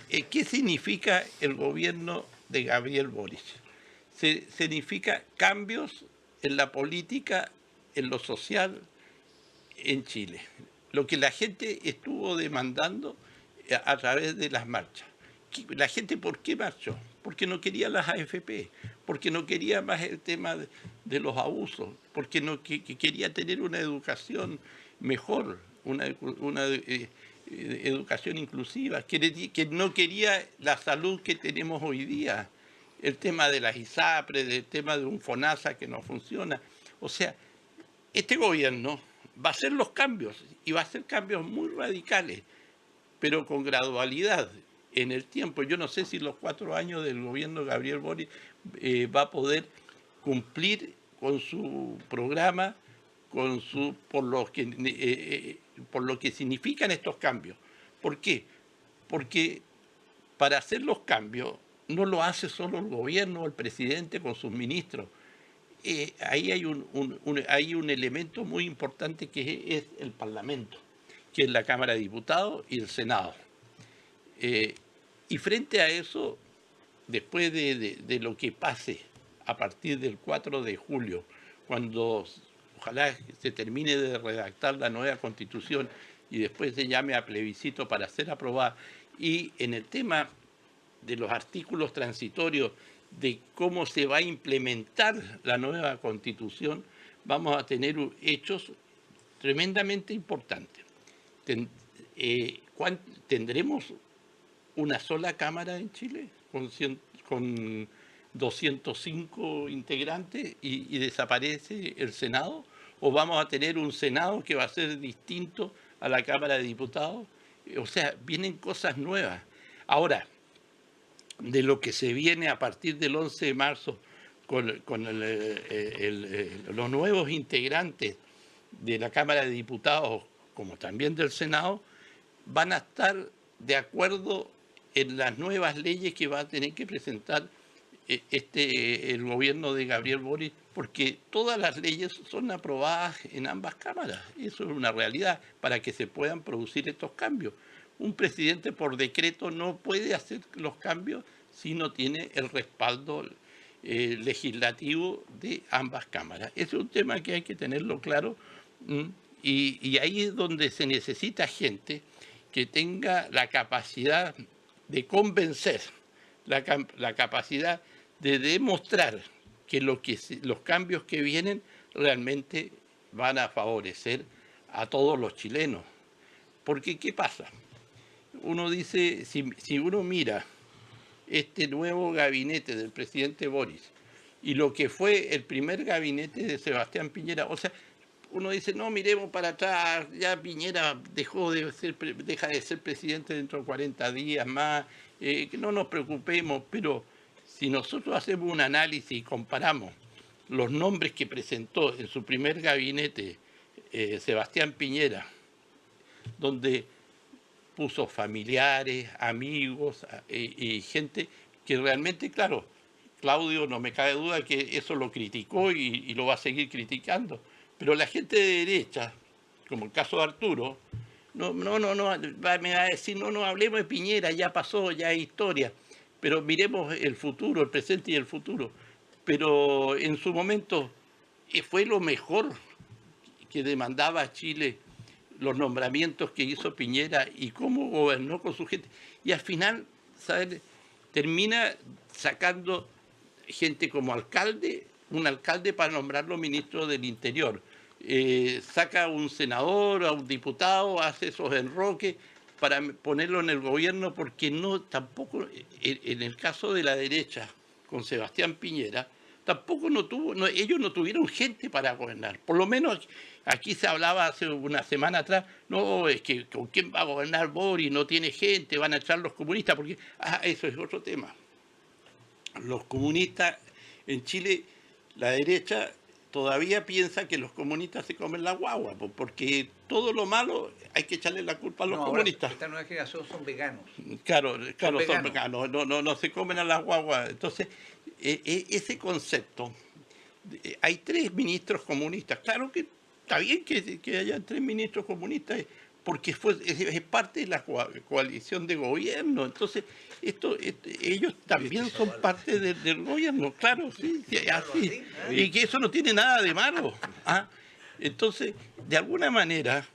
¿qué significa el gobierno de Gabriel Boric? Significa cambios en la política, en lo social, en Chile. Lo que la gente estuvo demandando a través de las marchas. ¿La gente por qué marchó? Porque no quería las AFP, porque no quería más el tema de los abusos, porque quería tener una educación mejor, una educación inclusiva, que no quería la salud que tenemos hoy día, el tema de las ISAPRES, el tema de un FONASA que no funciona. O sea, este gobierno va a hacer los cambios y va a hacer cambios muy radicales, pero con gradualidad en el tiempo. Yo no sé si los 4 años del gobierno de Gabriel Boric va a poder cumplir con su programa, por lo que significan estos cambios. ¿Por qué? Porque para hacer los cambios no lo hace solo el gobierno o el presidente con sus ministros. Ahí hay un elemento muy importante que es el Parlamento, que es la Cámara de Diputados y el Senado. Y frente a eso, después de lo que pase a partir del 4 de julio, cuando ojalá se termine de redactar la nueva Constitución y después se llame a plebiscito para ser aprobada, y en el tema de los artículos transitorios, de cómo se va a implementar la nueva Constitución, vamos a tener hechos tremendamente importantes. ¿Tendremos una sola Cámara en Chile con 205 integrantes y desaparece el Senado? ¿O vamos a tener un Senado que va a ser distinto a la Cámara de Diputados? O sea, vienen cosas nuevas. Ahora, de lo que se viene a partir del 11 de marzo con los nuevos integrantes de la Cámara de Diputados, como también del Senado, van a estar de acuerdo en las nuevas leyes que va a tener que presentar el gobierno de Gabriel Boric, porque todas las leyes son aprobadas en ambas cámaras. Eso es una realidad para que se puedan producir estos cambios. Un presidente por decreto no puede hacer los cambios si no tiene el respaldo legislativo de ambas cámaras. Ese es un tema que hay que tenerlo claro, y ahí es donde se necesita gente que tenga la capacidad de convencer, la capacidad de demostrar que los cambios que vienen realmente van a favorecer a todos los chilenos. Porque, ¿qué pasa? Uno dice, si uno mira este nuevo gabinete del presidente Boric y lo que fue el primer gabinete de Sebastián Piñera. O sea, uno dice, no, miremos para atrás, ya Piñera deja de ser presidente dentro de 40 días más, que no nos preocupemos, pero si nosotros hacemos un análisis y comparamos los nombres que presentó en su primer gabinete Sebastián Piñera, donde puso familiares, amigos y gente que realmente, claro, Claudio no me cabe duda que eso lo criticó y lo va a seguir criticando, pero la gente de derecha, como el caso de Arturo, me va a decir, no hablemos de Piñera, ya pasó, ya es historia, pero miremos el futuro, el presente y el futuro. Pero en su momento fue lo mejor que demandaba a Chile los nombramientos que hizo Piñera y cómo gobernó con su gente. Y al final, ¿sabes? Termina sacando gente como alcalde, un alcalde para nombrarlo ministro del Interior. Saca a un senador, a un diputado, hace esos enroques para ponerlo en el gobierno, porque tampoco, en el caso de la derecha, con Sebastián Piñera, tampoco ellos no tuvieron gente para gobernar. Por lo menos aquí se hablaba hace una semana atrás, no, es que ¿con quién va a gobernar Boric? No tiene gente, van a echar los comunistas, porque eso es otro tema. Los comunistas en Chile, la derecha todavía piensa que los comunistas se comen la guagua, porque todo lo malo hay que echarle la culpa a los comunistas. Esta nueva generación son veganos. Claro, son veganos, no se comen a las guaguas. Entonces, ese concepto, hay 3 ministros comunistas. Claro que está bien que haya 3 ministros comunistas, porque es parte de la coalición de gobierno. Entonces, ellos también son parte del gobierno, claro, sí, así. Y que eso no tiene nada de malo. Entonces, de alguna manera,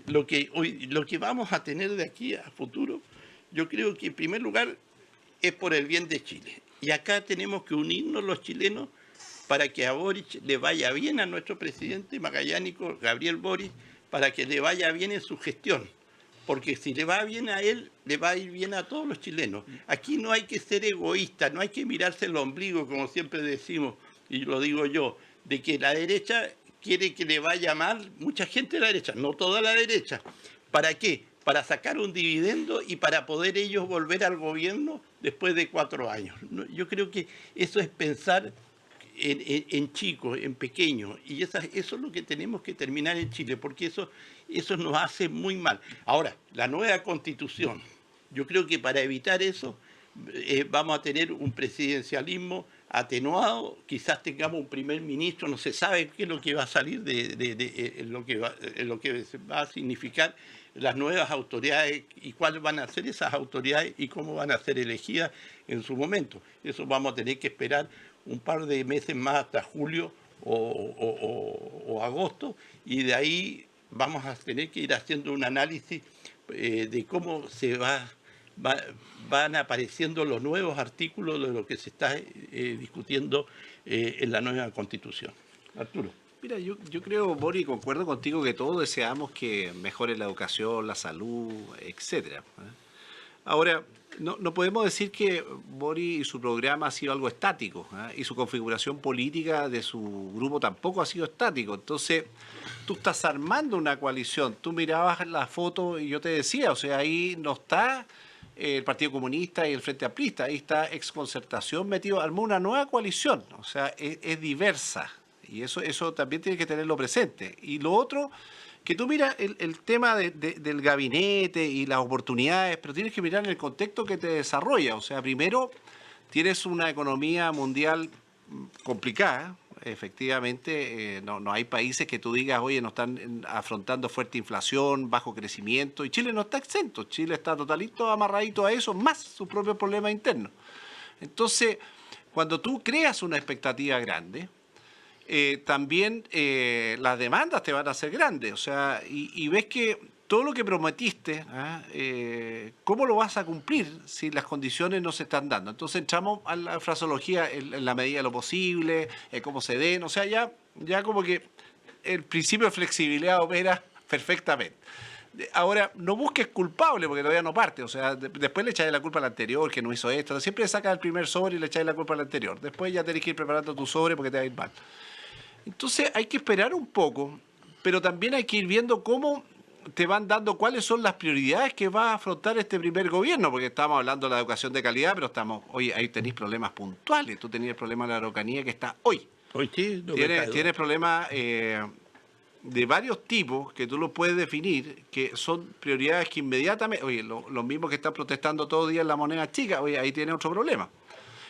lo que vamos a tener de aquí a futuro, yo creo que en primer lugar es por el bien de Chile. Y acá tenemos que unirnos los chilenos para que a Boric le vaya bien, a nuestro presidente magallánico Gabriel Boric, para que le vaya bien en su gestión. Porque si le va bien a él, le va a ir bien a todos los chilenos. Aquí no hay que ser egoísta, no hay que mirarse el ombligo, como siempre decimos, y lo digo yo, de que la derecha quiere que le vaya mal, mucha gente de la derecha, no toda la derecha. ¿Para qué? Para sacar un dividendo y para poder ellos volver al gobierno después de 4 años. Yo creo que eso es pensar en chicos, en pequeños, y eso es lo que tenemos que terminar en Chile, porque eso nos hace muy mal. Ahora, la nueva Constitución, yo creo que para evitar eso vamos a tener un presidencialismo atenuado, quizás tengamos un primer ministro, no se sabe qué es lo que va a salir de lo que va a significar las nuevas autoridades y cuáles van a ser esas autoridades y cómo van a ser elegidas en su momento. Eso vamos a tener que esperar un par de meses más hasta julio o agosto, y de ahí vamos a tener que ir haciendo un análisis de cómo van apareciendo los nuevos artículos de lo que se está discutiendo en la nueva Constitución. Arturo. Mira, yo creo, Bori, concuerdo contigo que todos deseamos que mejore la educación, la salud, etcétera. Ahora, no podemos decir que Bori y su programa ha sido algo estático, y su configuración política de su grupo tampoco ha sido estático. Entonces, tú estás armando una coalición. Tú mirabas la foto y yo te decía, o sea, ahí no está el Partido Comunista y el Frente Amplista, ahí está Exconcertación metido, armó una nueva coalición, o sea, es diversa. Y eso también tiene que tenerlo presente. Y lo otro, que tú miras el tema del gabinete y las oportunidades, pero tienes que mirar en el contexto que te desarrolla. O sea, primero, tienes una economía mundial complicada. Efectivamente, no hay países que tú digas, oye, no están afrontando fuerte inflación, bajo crecimiento, y Chile no está exento. Chile está totalito amarradito a eso, más sus propios problemas internos. Entonces, cuando tú creas una expectativa grande, también las demandas te van a hacer grandes, o sea, y ves que todo lo que prometiste, ¿cómo lo vas a cumplir si las condiciones no se están dando? Entonces entramos a la fraseología en la medida de lo posible, cómo se den, o sea, ya como que el principio de flexibilidad opera perfectamente. Ahora, no busques culpable porque todavía no parte. O sea, después le echáis la culpa al anterior que no hizo esto. Siempre sacas el primer sobre y le echáis la culpa al anterior. Después ya tenés que ir preparando tu sobre porque te va a ir mal. Entonces hay que esperar un poco, pero también hay que ir viendo cómo te van dando cuáles son las prioridades que va a afrontar este primer gobierno, porque estamos hablando de la educación de calidad, pero hoy ahí tenéis problemas puntuales. Tú tenías el problema de la Araucanía que está hoy. Hoy sí, no me cae duda. Tienes problemas de varios tipos que tú los puedes definir, que son prioridades que inmediatamente, oye, los mismos que están protestando todo el día en la moneda chica, oye, ahí tiene otro problema.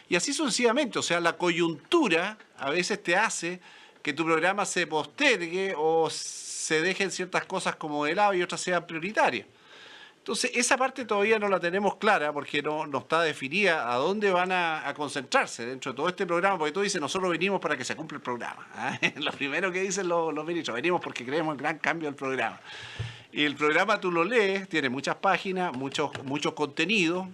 Y así sucesivamente, o sea, la coyuntura a veces te hace que tu programa se postergue o se dejen ciertas cosas como de lado y otras sean prioritarias. Entonces, esa parte todavía no la tenemos clara porque no está definida a dónde van a concentrarse dentro de todo este programa, porque tú dices, nosotros venimos para que se cumpla el programa. Lo primero que dicen los ministros, venimos porque creemos en gran cambio del programa. Y el programa tú lo lees, tiene muchas páginas, muchos contenidos,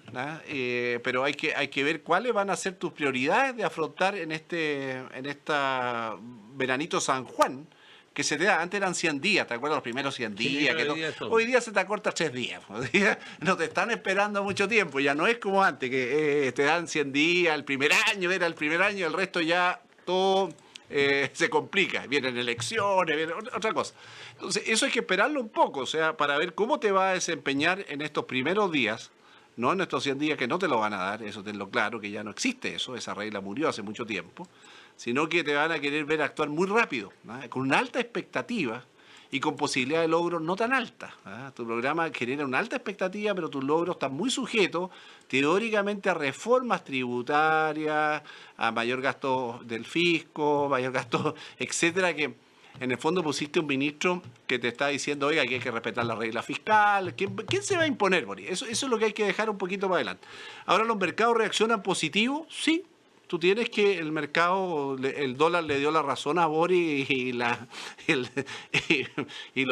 pero hay que ver cuáles van a ser tus prioridades de afrontar en esta veranito San Juan, que se te da, antes eran 100 días, ¿te acuerdas? Los primeros 100 días. Hoy día se te acorta 3 días. Hoy día no te están esperando mucho tiempo, ya no es como antes, que te dan 100 días, el primer año, el resto ya todo se complica. Vienen elecciones, viene otra cosa. Entonces, eso hay que esperarlo un poco, o sea, para ver cómo te va a desempeñar en estos primeros días, no en estos 100 días que no te lo van a dar, eso tenlo claro, que ya no existe eso, esa regla murió hace mucho tiempo, sino que te van a querer ver actuar muy rápido, con una alta expectativa y con posibilidad de logros no tan altas. Tu programa genera una alta expectativa, pero tus logros están muy sujetos teóricamente a reformas tributarias, a mayor gasto del fisco, mayor gasto, etcétera, que en el fondo pusiste un ministro que te está diciendo, oiga, que hay que respetar la regla fiscal. ¿Quién se va a imponer, Boris? Eso es lo que hay que dejar un poquito para adelante. Ahora, ¿los mercados reaccionan positivo? Sí. Tú tienes que el mercado, el dólar le dio la razón a Boris y los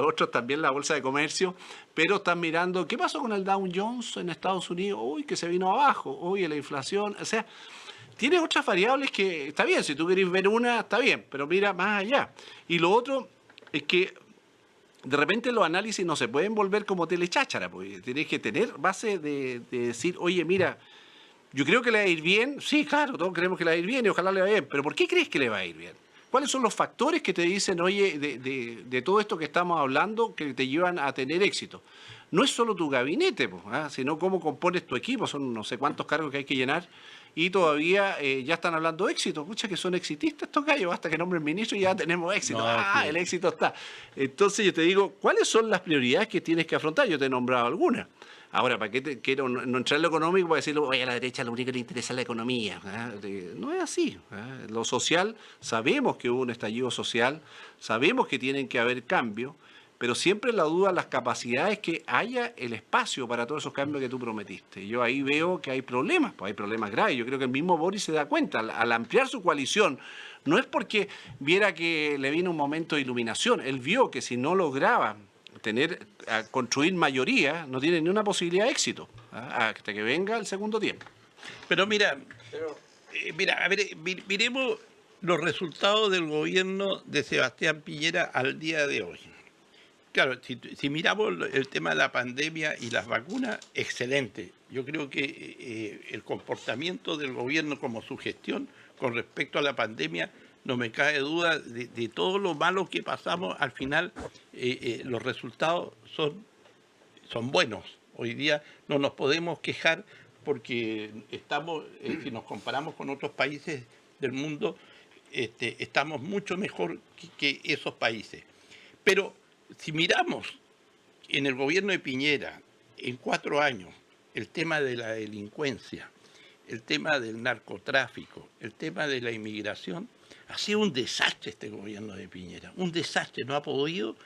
otros también, la bolsa de comercio, pero están mirando, ¿qué pasó con el Dow Jones en Estados Unidos? Uy, que se vino abajo, uy, la inflación, o sea, tienes otras variables que, está bien, si tú querés ver una, está bien, pero mira más allá. Y lo otro es que de repente los análisis no se pueden volver como telecháchara, porque tienes que tener base de decir, oye, mira, yo creo que le va a ir bien. Sí, claro, todos creemos que le va a ir bien y ojalá le vaya bien. Pero ¿por qué crees que le va a ir bien? ¿Cuáles son los factores que te dicen, oye, de todo esto que estamos hablando, que te llevan a tener éxito? No es solo tu gabinete, sino cómo compones tu equipo. Son no sé cuántos cargos que hay que llenar y todavía ya están hablando de éxito. Escucha que son exitistas estos gallos, basta que nombren ministro y ya tenemos éxito. El éxito está. Entonces yo te digo, ¿cuáles son las prioridades que tienes que afrontar? Yo te he nombrado algunas. Ahora, ¿para qué quiero no entrar en lo económico para decirlo, oye, a la derecha lo único que le interesa es la economía? No es así. Lo social, sabemos que hubo un estallido social, sabemos que tienen que haber cambios, pero siempre la duda las capacidades que haya el espacio para todos esos cambios que tú prometiste. Yo ahí veo que hay problemas, pues hay problemas graves. Yo creo que el mismo Boris se da cuenta, al ampliar su coalición, no es porque viera que le vino un momento de iluminación, él vio que si no lograba construir mayoría, no tiene ni una posibilidad de éxito, hasta que venga el segundo tiempo. Pero mira, a ver, miremos los resultados del gobierno de Sebastián Piñera al día de hoy. Claro, si miramos el tema de la pandemia y las vacunas, excelente. Yo creo que el comportamiento del gobierno como su gestión con respecto a la pandemia, no me cabe duda de todo lo malo que pasamos, al final los resultados son buenos. Hoy día no nos podemos quejar porque estamos, si nos comparamos con otros países del mundo, estamos mucho mejor que esos países. Pero si miramos en el gobierno de Piñera, en 4 años, el tema de la delincuencia, el tema del narcotráfico, el tema de la inmigración, ha sido un desastre este gobierno de Piñera, un desastre, no ha podido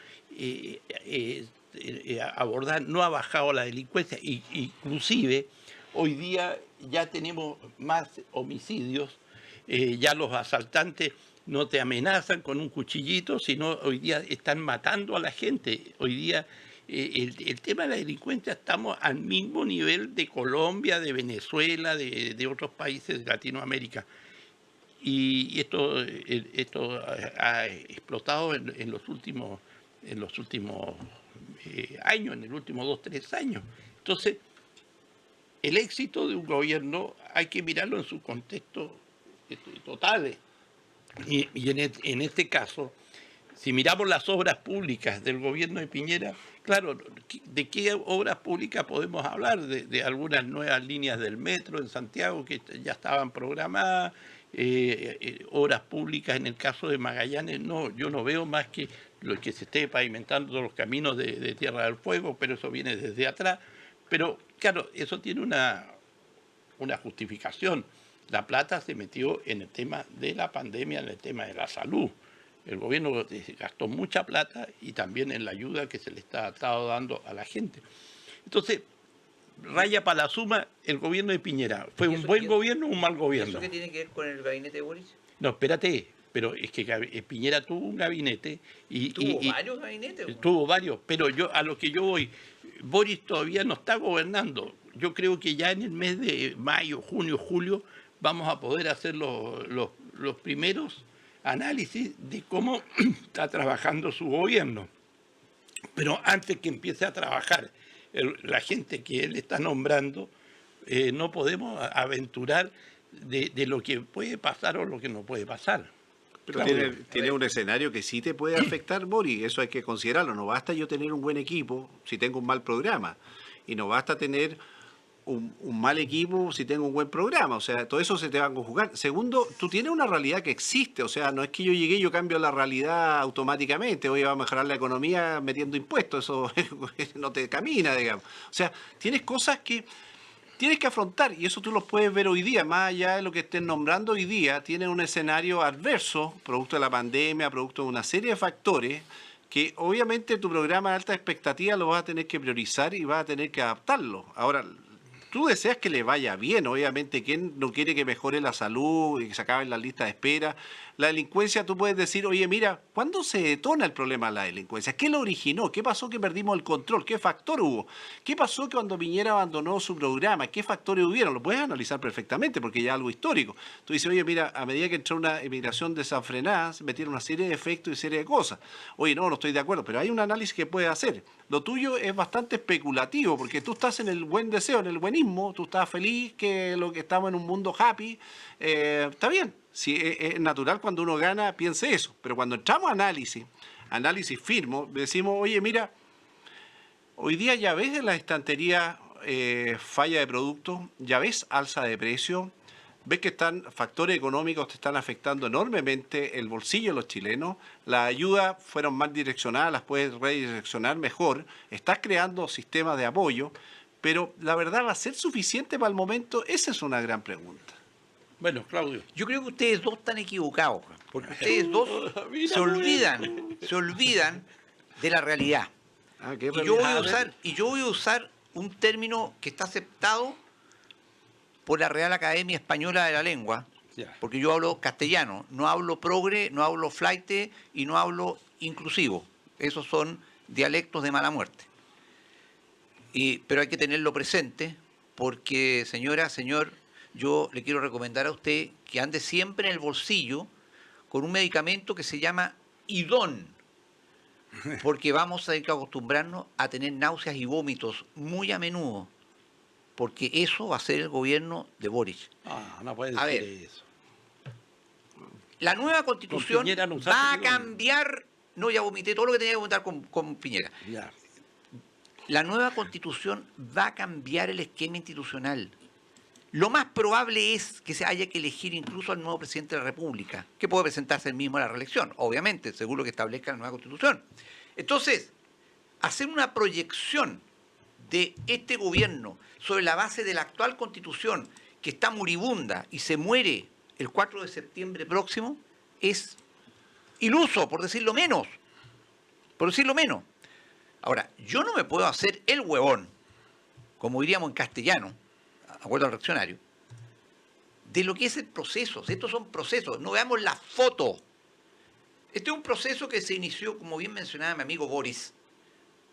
abordar, no ha bajado la delincuencia, inclusive hoy día ya tenemos más homicidios, ya los asaltantes no te amenazan con un cuchillito, sino hoy día están matando a la gente. Hoy día el tema de la delincuencia estamos al mismo nivel de Colombia, de Venezuela, de otros países de Latinoamérica. Y esto ha explotado en los últimos años, en el último 2-3 años. Entonces, el éxito de un gobierno hay que mirarlo en su contexto total. Y en este caso, si miramos las obras públicas del gobierno de Piñera, claro, ¿de qué obras públicas podemos hablar? De algunas nuevas líneas del metro en Santiago que ya estaban programadas, obras públicas en el caso de Magallanes, no, yo no veo más que lo que se esté pavimentando todos los caminos de Tierra del Fuego, pero eso viene desde atrás. Pero claro, eso tiene una justificación. La plata se metió en el tema de la pandemia, en el tema de la salud. El gobierno gastó mucha plata y también en la ayuda que se le está dando a la gente. Entonces, raya para la suma el gobierno de Piñera. ¿Fue un buen gobierno o un mal gobierno? ¿Eso qué tiene que ver con el gabinete de Boris? No, espérate, pero es que Piñera tuvo un gabinete y... ¿Tuvo varios gabinetes? Tuvo varios, pero a lo que yo voy, Boris todavía no está gobernando. Yo creo que ya en el mes de mayo, junio, julio, vamos a poder hacer los primeros análisis de cómo está trabajando su gobierno. Pero antes que empiece a trabajar la gente que él está nombrando, no podemos aventurar de lo que puede pasar o lo que no puede pasar. Pero tiene un escenario que sí te puede afectar, Boris, eso hay que considerarlo. No basta yo tener un buen equipo si tengo un mal programa, y no basta tener un mal equipo si tengo un buen programa. O sea, todo eso se te va a conjugar. Segundo, tú tienes una realidad que existe. O sea, no es que yo llegué y yo cambio la realidad automáticamente. Hoy va a mejorar la economía metiendo impuestos. Eso no te camina, digamos. O sea, tienes cosas que tienes que afrontar, y eso tú lo puedes ver hoy día, más allá de lo que estén nombrando hoy día. Tienen un escenario adverso, producto de la pandemia, producto de una serie de factores, que obviamente tu programa de alta expectativa lo vas a tener que priorizar y vas a tener que adaptarlo. Ahora, tú deseas que le vaya bien, obviamente. ¿Quién no quiere que mejore la salud y que se acaben las listas de espera? La delincuencia, tú puedes decir, oye, mira, ¿cuándo se detona el problema de la delincuencia? ¿Qué lo originó? ¿Qué pasó que perdimos el control? ¿Qué factor hubo? ¿Qué pasó cuando Piñera abandonó su programa? ¿Qué factores hubieron? Lo puedes analizar perfectamente porque ya es algo histórico. Tú dices, oye, mira, a medida que entró una emigración desenfrenada, se metieron una serie de efectos y serie de cosas. Oye, no estoy de acuerdo, pero hay un análisis que puedes hacer. Lo tuyo es bastante especulativo porque tú estás en el buen deseo, en el buenismo, tú estás feliz que lo que estamos en un mundo happy, está bien. Si es natural cuando uno gana, piense eso. Pero cuando entramos a análisis firmo, decimos, oye, mira, hoy día ya ves en la estantería falla de productos, ya ves alza de precio, ves que factores económicos te están afectando enormemente el bolsillo de los chilenos, las ayudas fueron mal direccionadas, las puedes redireccionar mejor, estás creando sistemas de apoyo, pero la verdad, ¿va a ser suficiente para el momento? Esa es una gran pregunta. Bueno, Claudio. Yo creo que ustedes dos están equivocados, porque ustedes dos se olvidan de la realidad. Y yo voy a usar un término que está aceptado por la Real Academia Española de la Lengua, porque yo hablo castellano, no hablo progre, no hablo flaite y no hablo inclusivo. Esos son dialectos de mala muerte. Pero hay que tenerlo presente porque, señora, señor, yo le quiero recomendar a usted que ande siempre en el bolsillo con un medicamento que se llama Idón, porque vamos a tener que acostumbrarnos a tener náuseas y vómitos muy a menudo, porque eso va a ser el gobierno de Boris. No puede a decir ver, eso. La nueva constitución no va a cambiar... No, ya vomité todo lo que tenía que vomitar con Piñera. Ya. La nueva constitución va a cambiar el esquema institucional. Lo más probable es que se haya que elegir incluso al nuevo presidente de la República, que puede presentarse él mismo a la reelección, obviamente, según lo que establezca la nueva Constitución. Entonces, hacer una proyección de este gobierno sobre la base de la actual Constitución, que está moribunda y se muere el 4 de septiembre próximo, es iluso, por decirlo menos. Por decirlo menos. Ahora, yo no me puedo hacer el huevón, como diríamos en castellano, de acuerdo al diccionario, de lo que es el proceso. Estos son procesos, no veamos la foto. Este es un proceso que se inició, como bien mencionaba mi amigo Boris,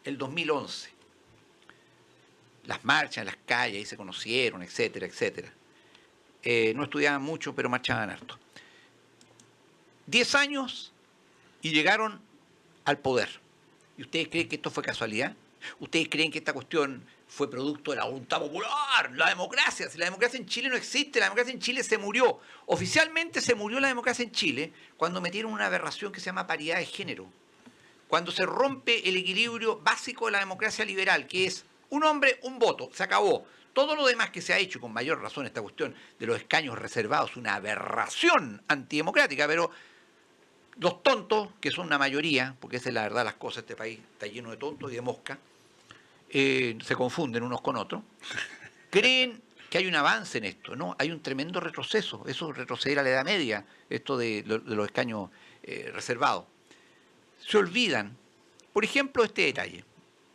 el 2011. Las marchas en las calles, ahí se conocieron, etcétera, etcétera. No estudiaban mucho, pero marchaban harto. 10 años y llegaron al poder. ¿Y ustedes creen que esto fue casualidad? ¿Ustedes creen que esta cuestión fue producto de la voluntad popular? La democracia. Si la democracia en Chile no existe, la democracia en Chile se murió. Oficialmente se murió la democracia en Chile cuando metieron una aberración que se llama paridad de género. Cuando se rompe el equilibrio básico de la democracia liberal, que es un hombre, un voto, se acabó. Todo lo demás que se ha hecho, con mayor razón esta cuestión de los escaños reservados, una aberración antidemocrática, pero los tontos, que son una mayoría, porque esa es la verdad de las cosas, este país está lleno de tontos y de mosca, se confunden unos con otros, creen que hay un avance en esto, ¿no? Hay un tremendo retroceso, eso es retroceder a la Edad Media, esto de los escaños reservados. Se olvidan, por ejemplo, este detalle,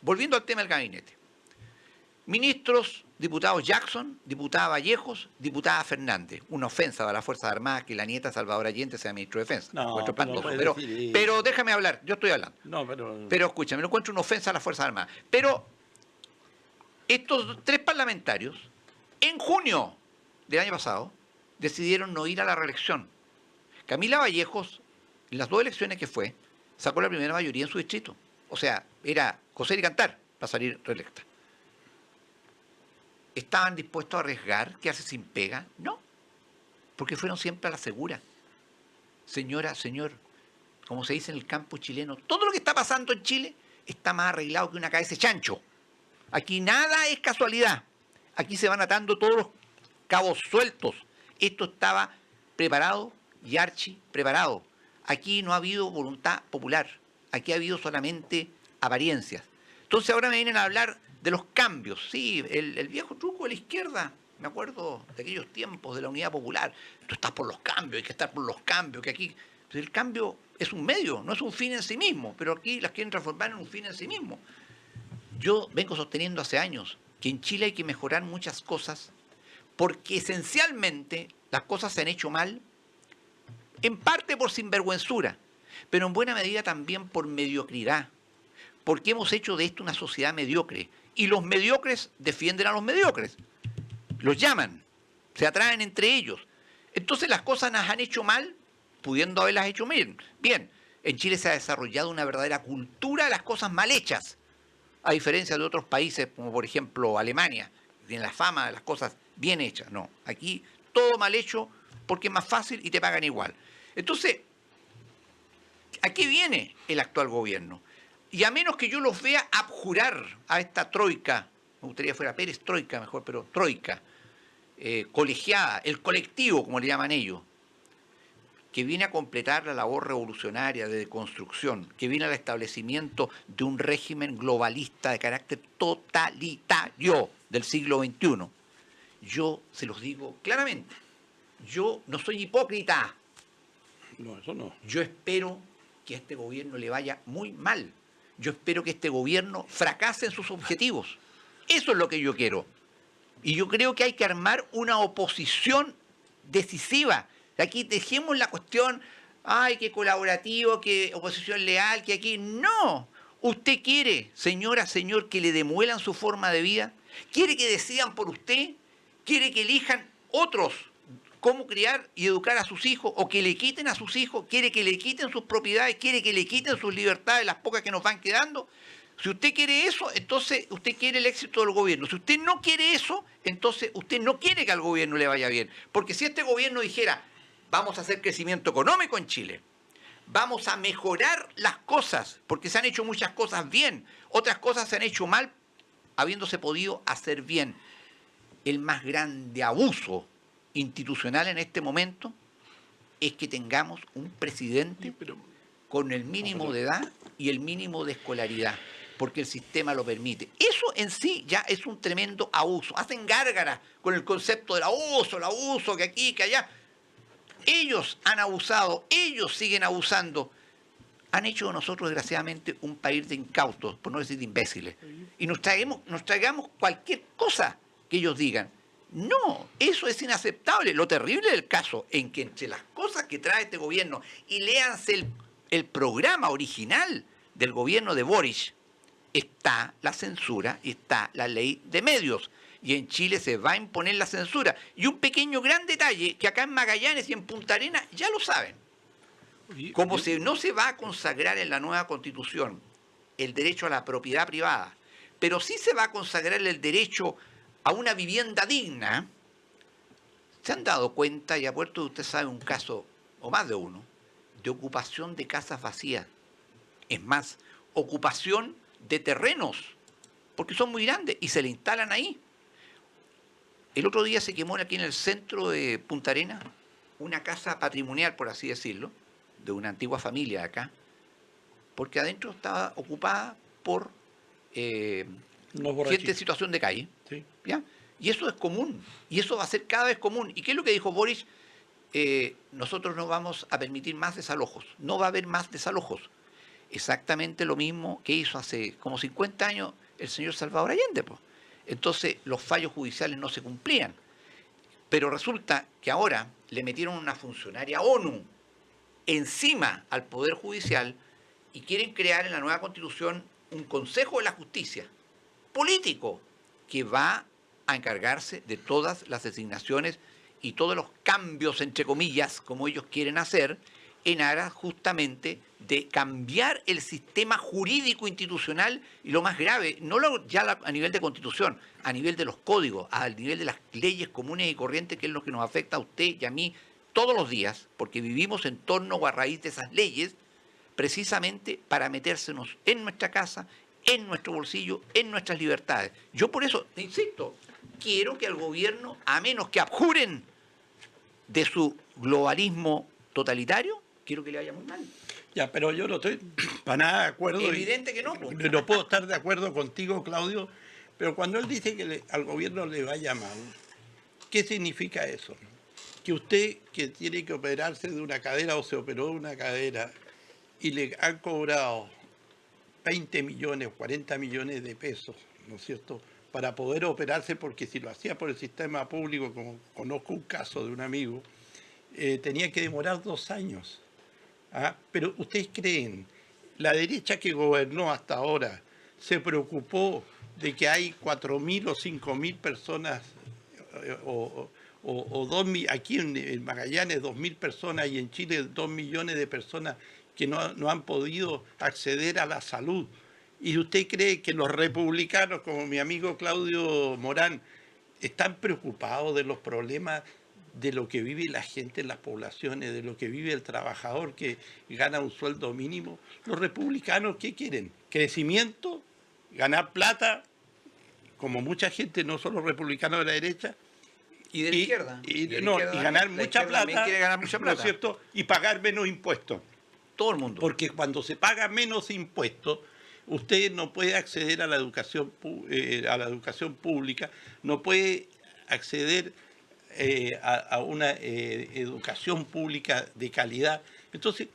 volviendo al tema del gabinete. Ministros, diputados Jackson, diputada Vallejos, diputada Fernández. Una ofensa a las Fuerzas Armadas que la nieta Salvador Allende sea ministro de Defensa. No, Encuentro pero no espantoso. puede decir eso. Pero déjame hablar, yo estoy hablando. No, pero... Pero escúchame, lo encuentro una ofensa a las Fuerzas Armadas. Pero estos 3 parlamentarios, en junio del año pasado, decidieron no ir a la reelección. Camila Vallejos, en las 2 elecciones que fue, sacó la primera mayoría en su distrito. O sea, era coser y cantar para salir reelecta. ¿Estaban dispuestos a arriesgar, quedarse sin pega? No, porque fueron siempre a la segura. Señora, señor, como se dice en el campo chileno, todo lo que está pasando en Chile está más arreglado que una cabeza de chancho. Aquí nada es casualidad. Aquí se van atando todos los cabos sueltos. Esto estaba preparado y archi preparado. Aquí no ha habido voluntad popular. Aquí ha habido solamente apariencias. Entonces ahora me vienen a hablar de los cambios. Sí, el viejo truco de la izquierda. Me acuerdo de aquellos tiempos de la Unidad Popular. Tú estás por los cambios, hay que estar por los cambios. Que aquí el cambio es un medio, no es un fin en sí mismo. Pero aquí las quieren transformar en un fin en sí mismo. Yo vengo sosteniendo hace años que en Chile hay que mejorar muchas cosas porque esencialmente las cosas se han hecho mal, en parte por sinvergüenzura, pero en buena medida también por mediocridad, porque hemos hecho de esto una sociedad mediocre y los mediocres defienden a los mediocres, los llaman, se atraen entre ellos. Entonces las cosas las han hecho mal, pudiendo haberlas hecho bien. Bien, en Chile se ha desarrollado una verdadera cultura de las cosas mal hechas, a diferencia de otros países, como por ejemplo Alemania, que tiene la fama de las cosas bien hechas. No, aquí todo mal hecho porque es más fácil y te pagan igual. Entonces, ¿a qué viene el actual gobierno? Y a menos que yo los vea abjurar a esta troika, me gustaría que fuera Pérez Troika mejor, pero troika, colegiada, el colectivo, como le llaman ellos, que viene a completar la labor revolucionaria de deconstrucción, que viene al establecimiento de un régimen globalista de carácter totalitario del siglo XXI. Yo se los digo claramente, yo no soy hipócrita. No, eso no. Yo espero que a este gobierno le vaya muy mal. Yo espero que este gobierno fracase en sus objetivos. Eso es lo que yo quiero. Y yo creo que hay que armar una oposición decisiva. Aquí dejemos la cuestión, ay, que colaborativo, que oposición leal, que aquí... No. ¿Usted quiere, señora, señor, que le demuelan su forma de vida? ¿Quiere que decidan por usted? ¿Quiere que elijan otros cómo criar y educar a sus hijos o que le quiten a sus hijos? ¿Quiere que le quiten sus propiedades? ¿Quiere que le quiten sus libertades, las pocas que nos van quedando? Si usted quiere eso, entonces usted quiere el éxito del gobierno. Si usted no quiere eso, entonces usted no quiere que al gobierno le vaya bien. Porque si este gobierno dijera, vamos a hacer crecimiento económico en Chile, vamos a mejorar las cosas, porque se han hecho muchas cosas bien, otras cosas se han hecho mal, habiéndose podido hacer bien. El más grande abuso institucional en este momento es que tengamos un presidente con el mínimo de edad y el mínimo de escolaridad, porque el sistema lo permite. Eso en sí ya es un tremendo abuso. Hacen gárgaras con el concepto del abuso, que aquí, que allá. Ellos han abusado, ellos siguen abusando. Han hecho de nosotros, desgraciadamente, un país de incautos, por no decir de imbéciles. Y nos traigamos cualquier cosa que ellos digan. No, eso es inaceptable. Lo terrible del caso en que entre las cosas que trae este gobierno, y léanse el programa original del gobierno de Boric, está la censura y está la ley de medios. Y en Chile se va a imponer la censura. Y un pequeño gran detalle, que acá en Magallanes y en Punta Arenas ya lo saben. Como no se va a consagrar en la nueva Constitución el derecho a la propiedad privada, pero sí se va a consagrar el derecho a una vivienda digna. ¿Se han dado cuenta, y a puerto de usted sabe un caso, o más de uno, de ocupación de casas vacías? Es más, ocupación de terrenos, porque son muy grandes y se le instalan ahí. El otro día se quemó aquí en el centro de Punta Arenas una casa patrimonial, por así decirlo, de una antigua familia de acá, porque adentro estaba ocupada por gente en situación de calle. Sí. ¿Ya? Y eso es común, y eso va a ser cada vez común. ¿Y qué es lo que dijo Boris? Nosotros no vamos a permitir más desalojos, no va a haber más desalojos. Exactamente lo mismo que hizo hace como 50 años el señor Salvador Allende, pues. Entonces los fallos judiciales no se cumplían. Pero resulta que ahora le metieron una funcionaria ONU encima al Poder Judicial y quieren crear en la nueva Constitución un Consejo de la Justicia político que va a encargarse de todas las designaciones y todos los cambios, entre comillas, como ellos quieren hacer, en aras justamente de cambiar el sistema jurídico institucional y lo más grave, no ya a nivel de constitución, a nivel de los códigos, a nivel de las leyes comunes y corrientes, que es lo que nos afecta a usted y a mí todos los días, porque vivimos en torno o a raíz de esas leyes, precisamente para metérsenos en nuestra casa, en nuestro bolsillo, en nuestras libertades. Yo por eso, insisto, quiero que al gobierno, a menos que abjuren de su globalismo totalitario, quiero que le vaya muy mal. Ya, pero yo no estoy para nada de acuerdo. Evidente que no. No puedo estar de acuerdo contigo, Claudio, pero cuando él dice que al gobierno le vaya mal, ¿qué significa eso? Que usted, que tiene que operarse de una cadera o se operó de una cadera y le han cobrado 20 millones, 40 millones de pesos, ¿no es cierto?, para poder operarse, porque si lo hacía por el sistema público, como conozco un caso de un amigo, tenía que demorar 2 años. ¿Ah? Pero ustedes creen, la derecha que gobernó hasta ahora se preocupó de que hay 4.000 o 5.000 personas, o 2.000, aquí en Magallanes 2.000 personas y en Chile 2 millones de personas que no han podido acceder a la salud? ¿Y usted cree que los republicanos, como mi amigo Claudio Morán, están preocupados de los problemas de lo que vive la gente en las poblaciones, de lo que vive el trabajador que gana un sueldo mínimo? Los republicanos, ¿qué quieren? Crecimiento, ganar plata, como mucha gente, no solo republicanos de la derecha, Y de la izquierda. y ganar mucha plata, quiere ganar mucha ¿no plata. es cierto? Y pagar menos impuestos. Todo el mundo. Porque cuando se paga menos impuestos, usted no puede acceder a la educación pública, no puede acceder a una educación pública de calidad. Entonces,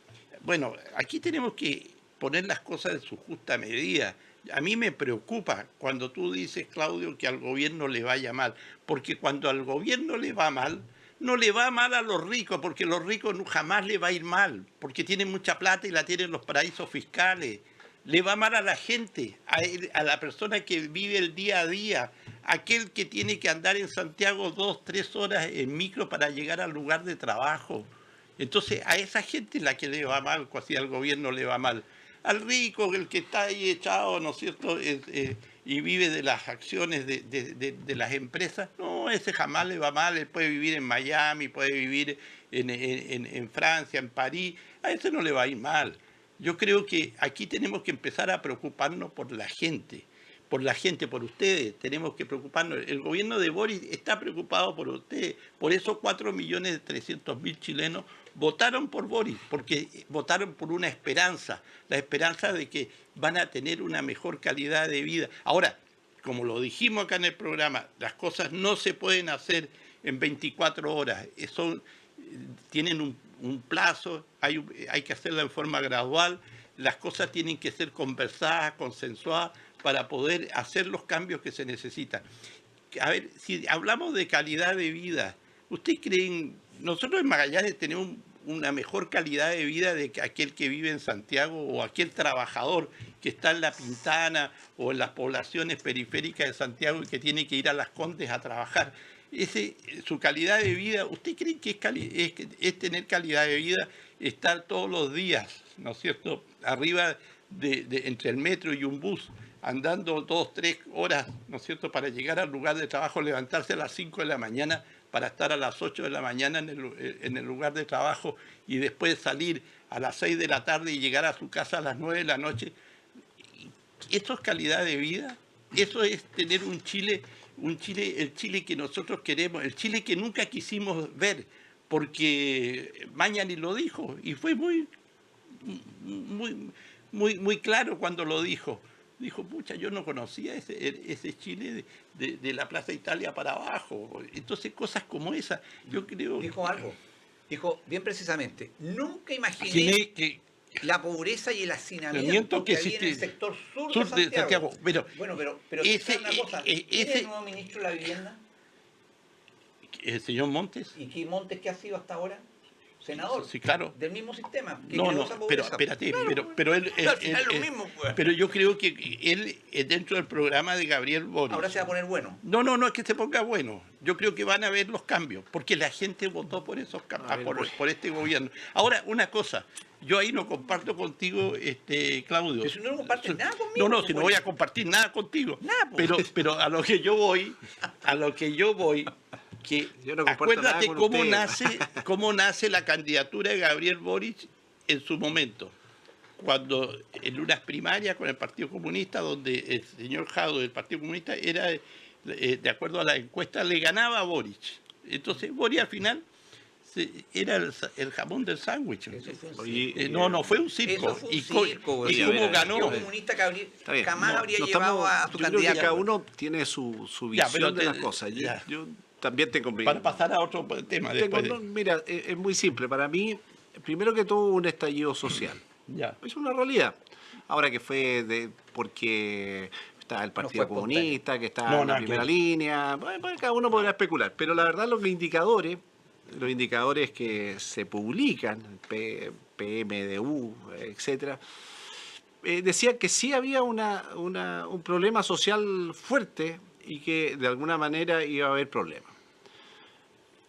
bueno, aquí tenemos que poner las cosas en su justa medida. A mí me preocupa cuando tú dices, Claudio, que al gobierno le vaya mal, porque cuando al gobierno le va mal, no le va mal a los ricos, porque a los ricos jamás le va a ir mal, porque tienen mucha plata y la tienen en los paraísos fiscales. Le va mal a la gente, a la persona que vive el día a día, aquel que tiene que andar en Santiago 2, 3 horas en micro para llegar al lugar de trabajo. Entonces, a esa gente es la que le va mal, si al gobierno le va mal. Al rico, el que está ahí echado, ¿no es cierto?, y vive de las acciones de las empresas, no, ese jamás le va mal. Él puede vivir en Miami, puede vivir en Francia, en París, a ese no le va a ir mal. Yo creo que aquí tenemos que empezar a preocuparnos por la gente, por ustedes, tenemos que preocuparnos. El gobierno de Boris está preocupado por ustedes, por esos 4.300.000 chilenos votaron por Boris, porque votaron por una esperanza, la esperanza de que van a tener una mejor calidad de vida. Ahora, como lo dijimos acá en el programa, las cosas no se pueden hacer en 24 horas, tienen un plazo, hay que hacerla en forma gradual, las cosas tienen que ser conversadas, consensuadas, para poder hacer los cambios que se necesitan. A ver, si hablamos de calidad de vida, ¿ustedes creen, nosotros en Magallanes tenemos una mejor calidad de vida de que aquel que vive en Santiago o aquel trabajador que está en La Pintana o en las poblaciones periféricas de Santiago y que tiene que ir a Las Condes a trabajar? Su calidad de vida, ¿usted cree que es tener calidad de vida, estar todos los días, ¿no es cierto?, arriba entre el metro y un bus, andando 2, 3 horas, ¿no es cierto?, para llegar al lugar de trabajo, levantarse a las 5 de la mañana para estar a las 8 de la mañana en el lugar de trabajo y después salir a las 6 de la tarde y llegar a su casa a las 9 de la noche. ¿Eso es calidad de vida? Eso es tener el Chile que nosotros queremos, el Chile que nunca quisimos ver, porque Mañalich lo dijo y fue muy claro cuando lo dijo. Dijo, pucha, yo no conocía ese Chile de la Plaza Italia para abajo. Entonces, cosas como esas, yo creo... Dijo algo, dijo bien precisamente, nunca imaginé la pobreza y el hacinamiento que había en el sector sur de Santiago. Pero, bueno, pero una cosa, ¿quién es el nuevo ministro de la Vivienda? ¿El señor Montes? ¿Y qué Montes qué ha sido hasta ahora? Senador. Sí, claro. Del mismo sistema. No, pero espérate, claro, pero él... al final es lo mismo, pues. Pero yo creo que él, dentro del programa de Gabriel Boric... Ahora se va a poner bueno. No es que se ponga bueno. Yo creo que van a ver los cambios, porque la gente votó por esos cambios, por este gobierno. Ahora, una cosa, yo ahí no comparto contigo, Claudio. Pero si no compartes nada conmigo. No, si no voy a compartir nada contigo. Nada, pues. Pero a lo que yo voy, que no acuérdate cómo nace la candidatura de Gabriel Boric en su momento, cuando en unas primarias con el Partido Comunista, donde el señor Jado del Partido Comunista era, de acuerdo a la encuesta, le ganaba a Boric. Entonces Boric al final era el jamón del sándwich. No, fue un circo. ¿Y cómo ganó? El comunista jamás habría llevado a su candidato. Creo que cada uno tiene su visión de las cosas. Yo también tengo... Para pasar a otro tema. Mira, es muy simple. Para mí, primero que todo, un estallido social. Es una realidad. Ahora que fue porque está el Partido Comunista, que está en la primera línea, bueno, cada uno podrá especular. Pero la verdad, los indicadores que se publican, PMDU, etcétera, decían que sí había un problema social fuerte y que de alguna manera iba a haber problemas.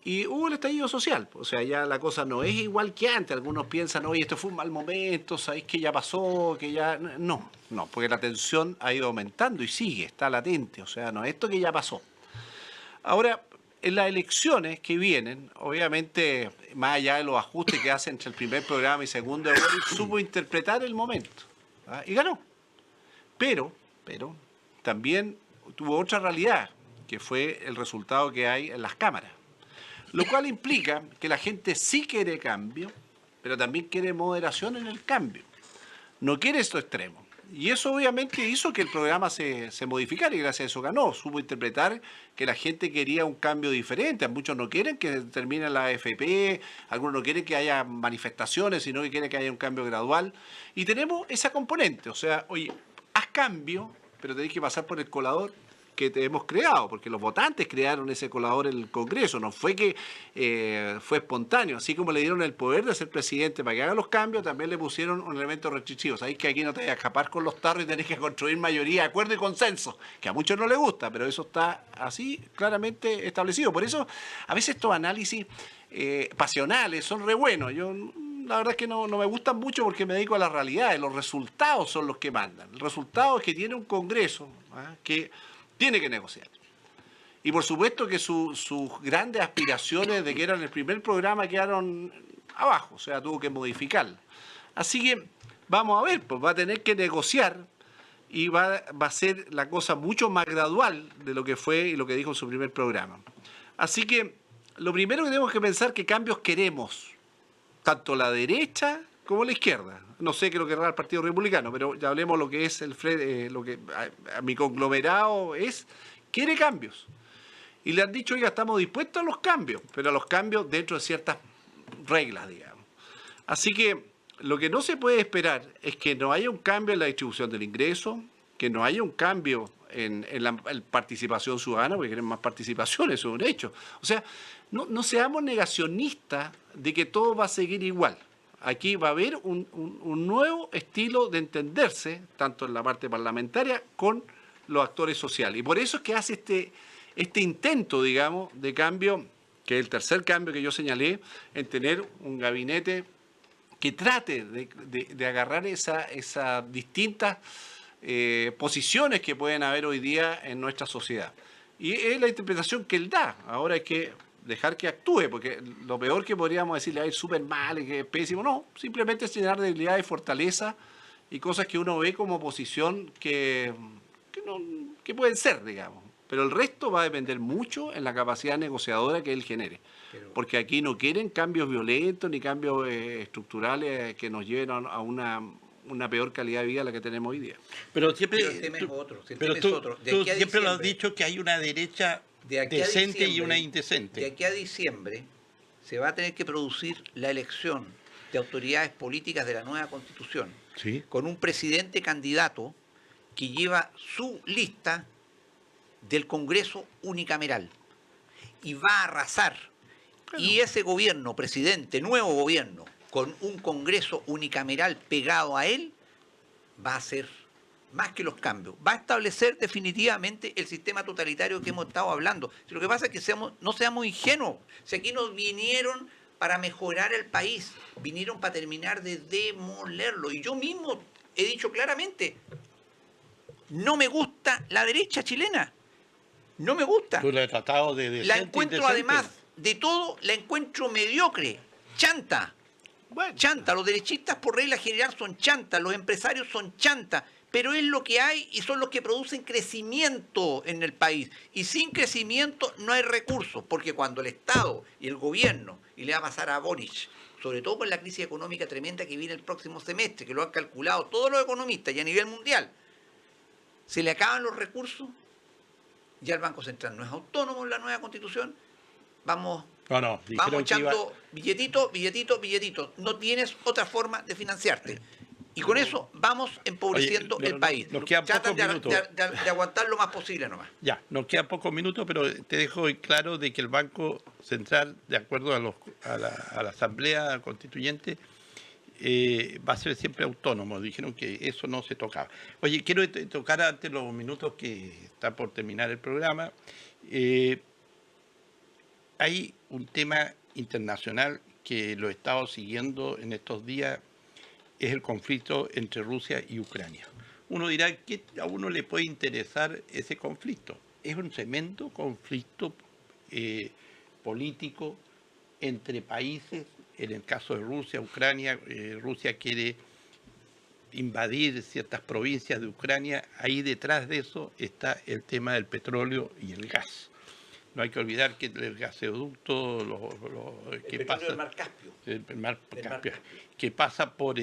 Y hubo el estallido social, o sea, ya la cosa no es igual que antes. Algunos piensan, oye, esto fue un mal momento, sabéis que ya pasó, que ya... No, porque la tensión ha ido aumentando y sigue, está latente, o sea, no es esto que ya pasó. Ahora, en las elecciones que vienen, obviamente, más allá de los ajustes que hace entre el primer programa y segundo, Boric supo interpretar el momento, ¿ah? Y ganó. Pero también tuvo otra realidad, que fue el resultado que hay en las cámaras. Lo cual implica que la gente sí quiere cambio, pero también quiere moderación en el cambio. No quiere esto extremo. Y eso obviamente hizo que el programa se modificara y gracias a eso ganó. Supo interpretar que la gente quería un cambio diferente. Muchos no quieren que termine la AFP, algunos no quieren que haya manifestaciones, sino que quieren que haya un cambio gradual. Y tenemos esa componente. O sea, oye, haz cambio, pero tenés que pasar por el colador que te hemos creado, porque los votantes crearon ese colador en el Congreso, no fue que fue espontáneo, así como le dieron el poder de ser presidente para que haga los cambios, también le pusieron un elemento restrictivo. Sabéis que aquí no te vas a escapar con los tarros y tenés que construir mayoría, acuerdo y consenso, que a muchos no les gusta, pero eso está así claramente establecido. Por eso, a veces estos análisis pasionales son re buenos. Yo la verdad es que no me gustan mucho porque me dedico a la realidad, los resultados son los que mandan. El resultado es que tiene un Congreso que tiene que negociar. Y por supuesto que sus grandes aspiraciones de que eran el primer programa quedaron abajo, o sea, tuvo que modificarla. Así que vamos a ver, pues va a tener que negociar y va a ser la cosa mucho más gradual de lo que fue y lo que dijo en su primer programa. Así que lo primero que tenemos que pensar que cambios queremos, tanto la derecha como la izquierda. No sé qué lo querrá el Partido Republicano, pero ya hablemos lo que es lo que a mi conglomerado quiere cambios. Y le han dicho, oiga, estamos dispuestos a los cambios, pero a los cambios dentro de ciertas reglas, digamos. Así que lo que no se puede esperar es que no haya un cambio en la distribución del ingreso, que no haya un cambio en la participación ciudadana, porque quieren más participación, eso es un hecho. O sea, no seamos negacionistas de que todo va a seguir igual. Aquí va a haber un nuevo estilo de entenderse, tanto en la parte parlamentaria, con los actores sociales. Y por eso es que hace este intento, digamos, de cambio, que es el tercer cambio que yo señalé, en tener un gabinete que trate de agarrar esas distintas posiciones que pueden haber hoy día en nuestra sociedad. Y es la interpretación que él da. Ahora hay que dejar que actúe, porque lo peor que podríamos decirle, es súper mal, que es pésimo, no, simplemente es llenar debilidad y fortaleza y cosas que uno ve como oposición que pueden ser, digamos. Pero el resto va a depender mucho en la capacidad negociadora que él genere. Porque aquí no quieren cambios violentos ni cambios estructurales que nos lleven a una peor calidad de vida a la que tenemos hoy día. Pero siempre, Pero el tema es otro, el pero tema tú, es otro. De tú aquí a siempre lo has diciembre- dicho que hay una derecha De aquí a decente y diciembre- una De indecente. aquí a diciembre se va a tener que producir la elección de autoridades políticas de la nueva Constitución, Sí. con un presidente candidato que lleva su lista del Congreso unicameral y va a arrasar. Y ese gobierno, presidente, nuevo gobierno, con un Congreso unicameral pegado a él, va a hacer más que los cambios. Va a establecer definitivamente el sistema totalitario que hemos estado hablando. Si lo que pasa es que no seamos ingenuos. Si aquí nos vinieron para mejorar el país, vinieron para terminar de demolerlo. Y yo mismo he dicho claramente, no me gusta la derecha chilena. No me gusta. Tú la has tratado de decente, La encuentro indecente. además de todo, la encuentro mediocre, chanta. Bueno, Chanta, los derechistas por regla general son chantas, los empresarios son chantas, pero es lo que hay y son los que producen crecimiento en el país. Y sin crecimiento no hay recursos, porque cuando el Estado y el gobierno, y le va a pasar a Boric, sobre todo con la crisis económica tremenda que viene el próximo semestre, que lo han calculado todos los economistas y a nivel mundial, se le acaban los recursos, ya el Banco Central no es autónomo en la nueva Constitución, vamos No, dijeron que iba- echando billetito. No tienes otra forma de financiarte. Y con eso vamos empobreciendo Oye, el país. nos quedan Tratan pocos de, minutos. de aguantar lo más posible nomás. Ya, nos quedan pocos minutos, pero te dejo hoy claro de que el Banco Central, de acuerdo a la Asamblea Constituyente, va a ser siempre autónomo. Dijeron que eso no se tocaba. Oye, quiero tocar antes los minutos que está por terminar el programa. Hay un tema internacional que lo he estado siguiendo en estos días, es el conflicto entre Rusia y Ucrania. Uno dirá que a uno le puede interesar ese conflicto. Es un tremendo conflicto político entre países. En el caso de Rusia, Ucrania, Rusia quiere invadir ciertas provincias de Ucrania. Ahí detrás de eso está el tema del petróleo y el gas. No hay que olvidar que el gasoducto, que pasa, del Mar Caspio. el mar Del Caspio, Mar Caspio. que pasa por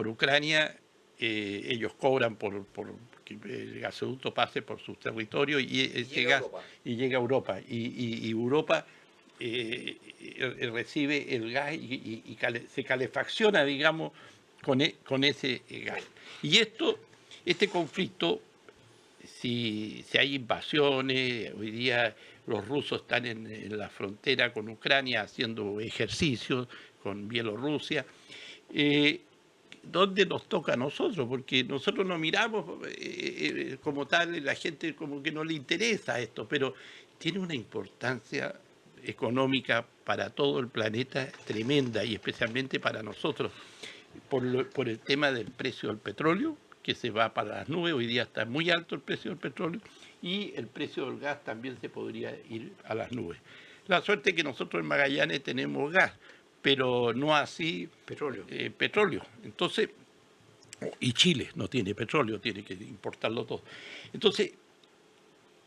Ucrania, ellos cobran por que el gasoducto pase por sus territorios y ese llega a gas Europa. y llega a Europa y Europa recibe el gas y se calefacciona, digamos, con ese gas. Y este conflicto, si hay invasiones, hoy día los rusos están en la frontera con Ucrania haciendo ejercicios con Bielorrusia, ¿dónde nos toca a nosotros? Porque nosotros nos miramos como tal, la gente como que no le interesa esto, pero tiene una importancia económica para todo el planeta tremenda y especialmente para nosotros por el tema del precio del petróleo, que se va para las nubes. Hoy día está muy alto el precio del petróleo y el precio del gas también se podría ir a las nubes. La suerte es que nosotros en Magallanes tenemos gas, pero no así petróleo. Entonces, y Chile no tiene petróleo, tiene que importarlo todo. Entonces,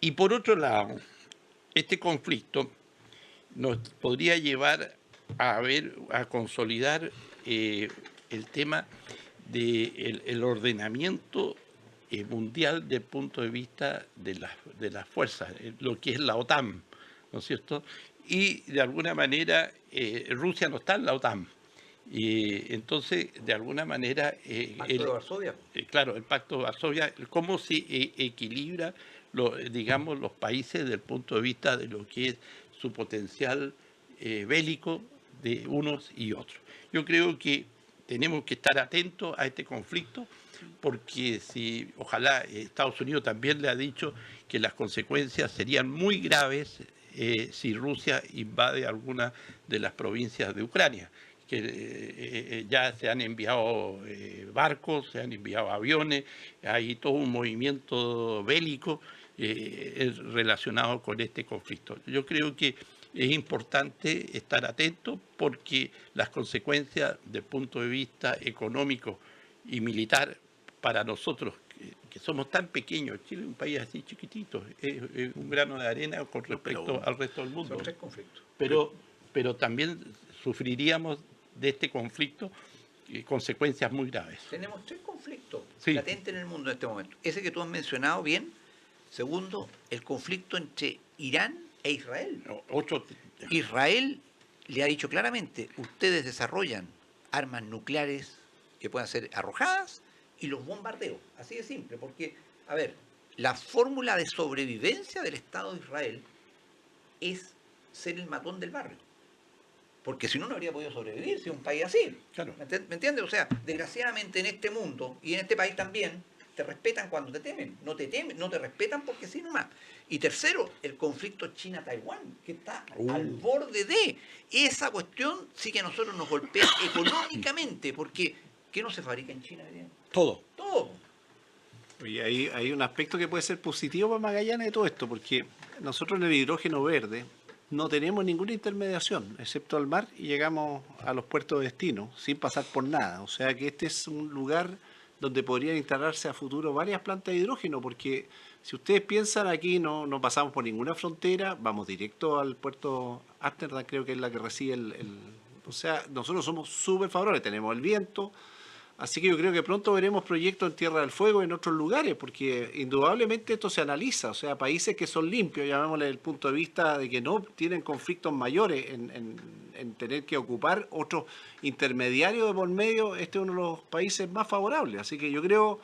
y por otro lado, este conflicto nos podría llevar a consolidar el tema del ordenamiento mundial desde el punto de vista de las fuerzas, lo que es la OTAN, ¿no es cierto? Y de alguna manera Rusia no está en la OTAN. Entonces, de alguna manera... Pacto de Varsovia. Claro, el Pacto de Varsovia, cómo se equilibra, digamos, los países desde el punto de vista de lo que es su potencial bélico de unos y otros. Yo creo que tenemos que estar atentos a este conflicto porque ojalá Estados Unidos también le ha dicho que las consecuencias serían muy graves si Rusia invade alguna de las provincias de Ucrania, que ya se han enviado barcos, se han enviado aviones, hay todo un movimiento bélico relacionado con este conflicto. Yo creo que es importante estar atento porque las consecuencias desde el punto de vista económico y militar para nosotros, que somos tan pequeños, Chile es un país así chiquitito, es un grano de arena con respecto al resto del mundo. Son 3 conflictos. Pero también sufriríamos de este conflicto consecuencias muy graves. Tenemos 3 conflictos Sí. latentes en el mundo en este momento. Ese que tú has mencionado bien. Segundo, el conflicto entre Irán e Israel. Israel le ha dicho claramente, ustedes desarrollan armas nucleares que puedan ser arrojadas y los bombardeos. Así de simple, porque, a ver, la fórmula de sobrevivencia del Estado de Israel es ser el matón del barrio. Porque si no, no habría podido sobrevivir si es un país así. Claro. ¿Me entiendes? O sea, desgraciadamente en este mundo y en este país también, te respetan cuando te temen. No te temen, no te respetan porque sí nomás. Y tercero, el conflicto China-Taiwán, que está al borde de. Esa cuestión sí que a nosotros nos golpea económicamente, porque ¿qué no se fabrica en China? Todo. Todo. Y hay un aspecto que puede ser positivo para Magallanes de todo esto, porque nosotros en el hidrógeno verde no tenemos ninguna intermediación, excepto al mar, y llegamos a los puertos de destino, sin pasar por nada. O sea que este es un lugar donde podrían instalarse a futuro varias plantas de hidrógeno, porque si ustedes piensan, aquí no pasamos por ninguna frontera, vamos directo al puerto Ámsterdam, creo que es la que recibe o sea, nosotros somos súper favorables, tenemos el viento, así que yo creo que pronto veremos proyectos en Tierra del Fuego en otros lugares, porque indudablemente esto se analiza, o sea, países que son limpios, llamémosle desde el punto de vista de que no tienen conflictos mayores en tener que ocupar otros intermediarios de por medio, este es uno de los países más favorables, así que yo creo,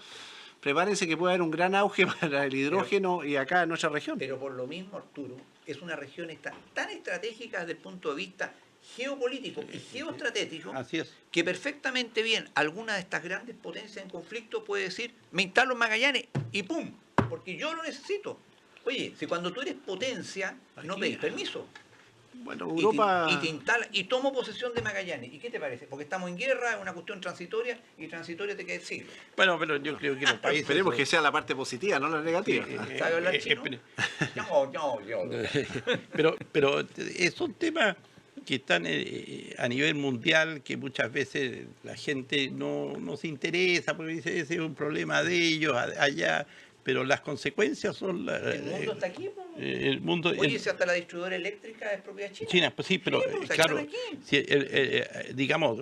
prepárense que puede haber un gran auge para el hidrógeno y acá en nuestra región. Pero por lo mismo, Arturo, es una región tan estratégica desde el punto de vista geopolítico y geoestratégico, Así es. que perfectamente bien alguna de estas grandes potencias en conflicto puede decir, me instalo en Magallanes y ¡pum! Porque yo lo necesito. Oye, si cuando tú eres potencia, no pedís permiso. Bueno, Europa... Y te instala, y tomo posesión de Magallanes. ¿Y qué te parece? Porque estamos en guerra, es una cuestión transitoria, y transitoria te queda decirlo. Bueno, pero yo creo que los países... Esperemos que sea la parte positiva, no la negativa. ¿Sabe hablar chino? No, yo. Pero son temas que están a nivel mundial, que muchas veces la gente no se interesa, porque dice, ese es un problema de ellos, allá, pero las consecuencias son... El mundo está aquí, po. El mundo... Oye, si hasta la distribuidora eléctrica es propiedad china. China, pues sí, pero Sí, pues, claro, están aquí. si, digamos,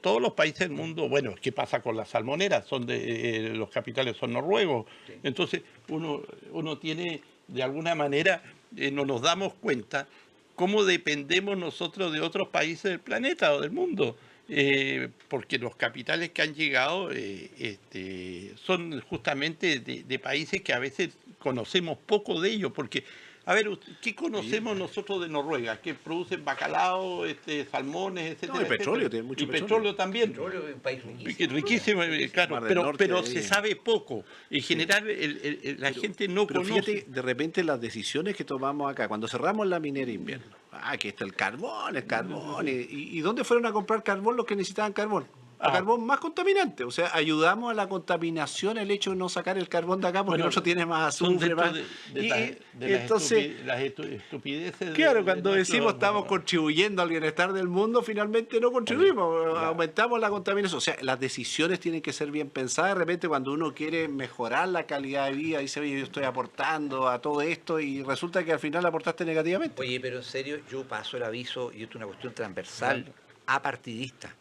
todos los países del mundo, bueno, ¿qué pasa con las salmoneras? Son los capitales son noruegos, Sí. entonces uno tiene, de alguna manera, no nos damos cuenta cómo dependemos nosotros de otros países del planeta o del mundo. Porque los capitales que han llegado son justamente de países que a veces conocemos poco de ellos, porque, a ver, ¿qué conocemos nosotros de Noruega? Que producen bacalao, salmones, etcétera. No, y petróleo, etcétera. tiene mucho y petróleo. también. Petróleo es un país riquísimo. Riquísimo, claro, Mar del Norte, pero ahí. se sabe poco. En general, la gente no Pero conoce. fíjate, de repente las decisiones que tomamos acá, cuando cerramos la minera invierno, que está el carbón, ¿y dónde fueron a comprar carbón los que necesitaban carbón? A carbón más contaminante, o sea, ayudamos a la contaminación el hecho de no sacar el carbón de acá porque Bueno, el otro tiene más son azufre, dentro más... de entonces, las estupideces. claro, de cuando nuestro- decimos estamos contribuyendo al bienestar del mundo, finalmente no contribuimos, aumentamos la contaminación. O sea, las decisiones tienen que ser bien pensadas. De repente, cuando uno quiere mejorar la calidad de vida, dice, oye, yo estoy aportando a todo esto y resulta que al final aportaste negativamente. Oye, pero en serio, yo paso el aviso, y esto es una cuestión transversal, apartidista.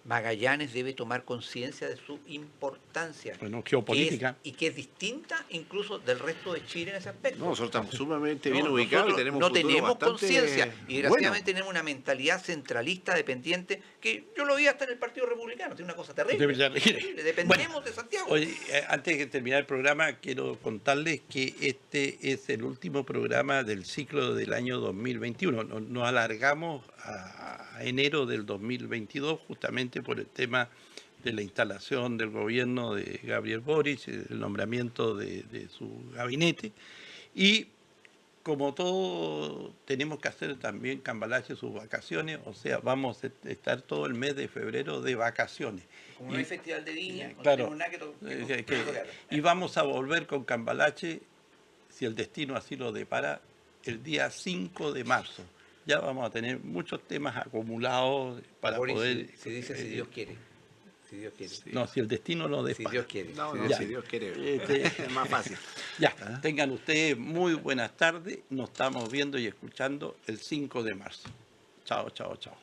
Magallanes debe tomar conciencia de su importancia. Bueno, geopolítica. Y que es distinta incluso del resto de Chile en ese aspecto. No, nosotros estamos sumamente bien No, ubicados y nosotros tenemos no un futuro tenemos bastante conciencia y desgraciadamente bueno. tenemos una mentalidad centralista dependiente que yo lo vi hasta en el Partido Republicano, tiene una cosa terrible. Terrible. Dependemos de Santiago. Oye, antes de terminar el programa, quiero contarles que este es el último programa del ciclo del año 2021. Nos alargamos a enero del 2022 justamente por el tema de la instalación del gobierno de Gabriel Boric, el nombramiento de su gabinete. Y como todo, tenemos que hacer también Cambalache sus vacaciones, o sea, vamos a estar todo el mes de febrero de vacaciones. Como no hay festival de viña, no Claro, tenemos nada que tocar. y vamos a volver con Cambalache, si el destino así lo depara, el día 5 de marzo. Ya vamos a tener muchos temas acumulados para Boris, poder... se dice si Dios quiere. Si Dios quiere. No, si el destino lo Si depara. Dios quiere. No, si no, Dios si quiere. Dios quiere. Este, Es más fácil. Ya, tengan ustedes muy buenas tardes. Nos estamos viendo y escuchando el 5 de marzo. Chao, chao, chao.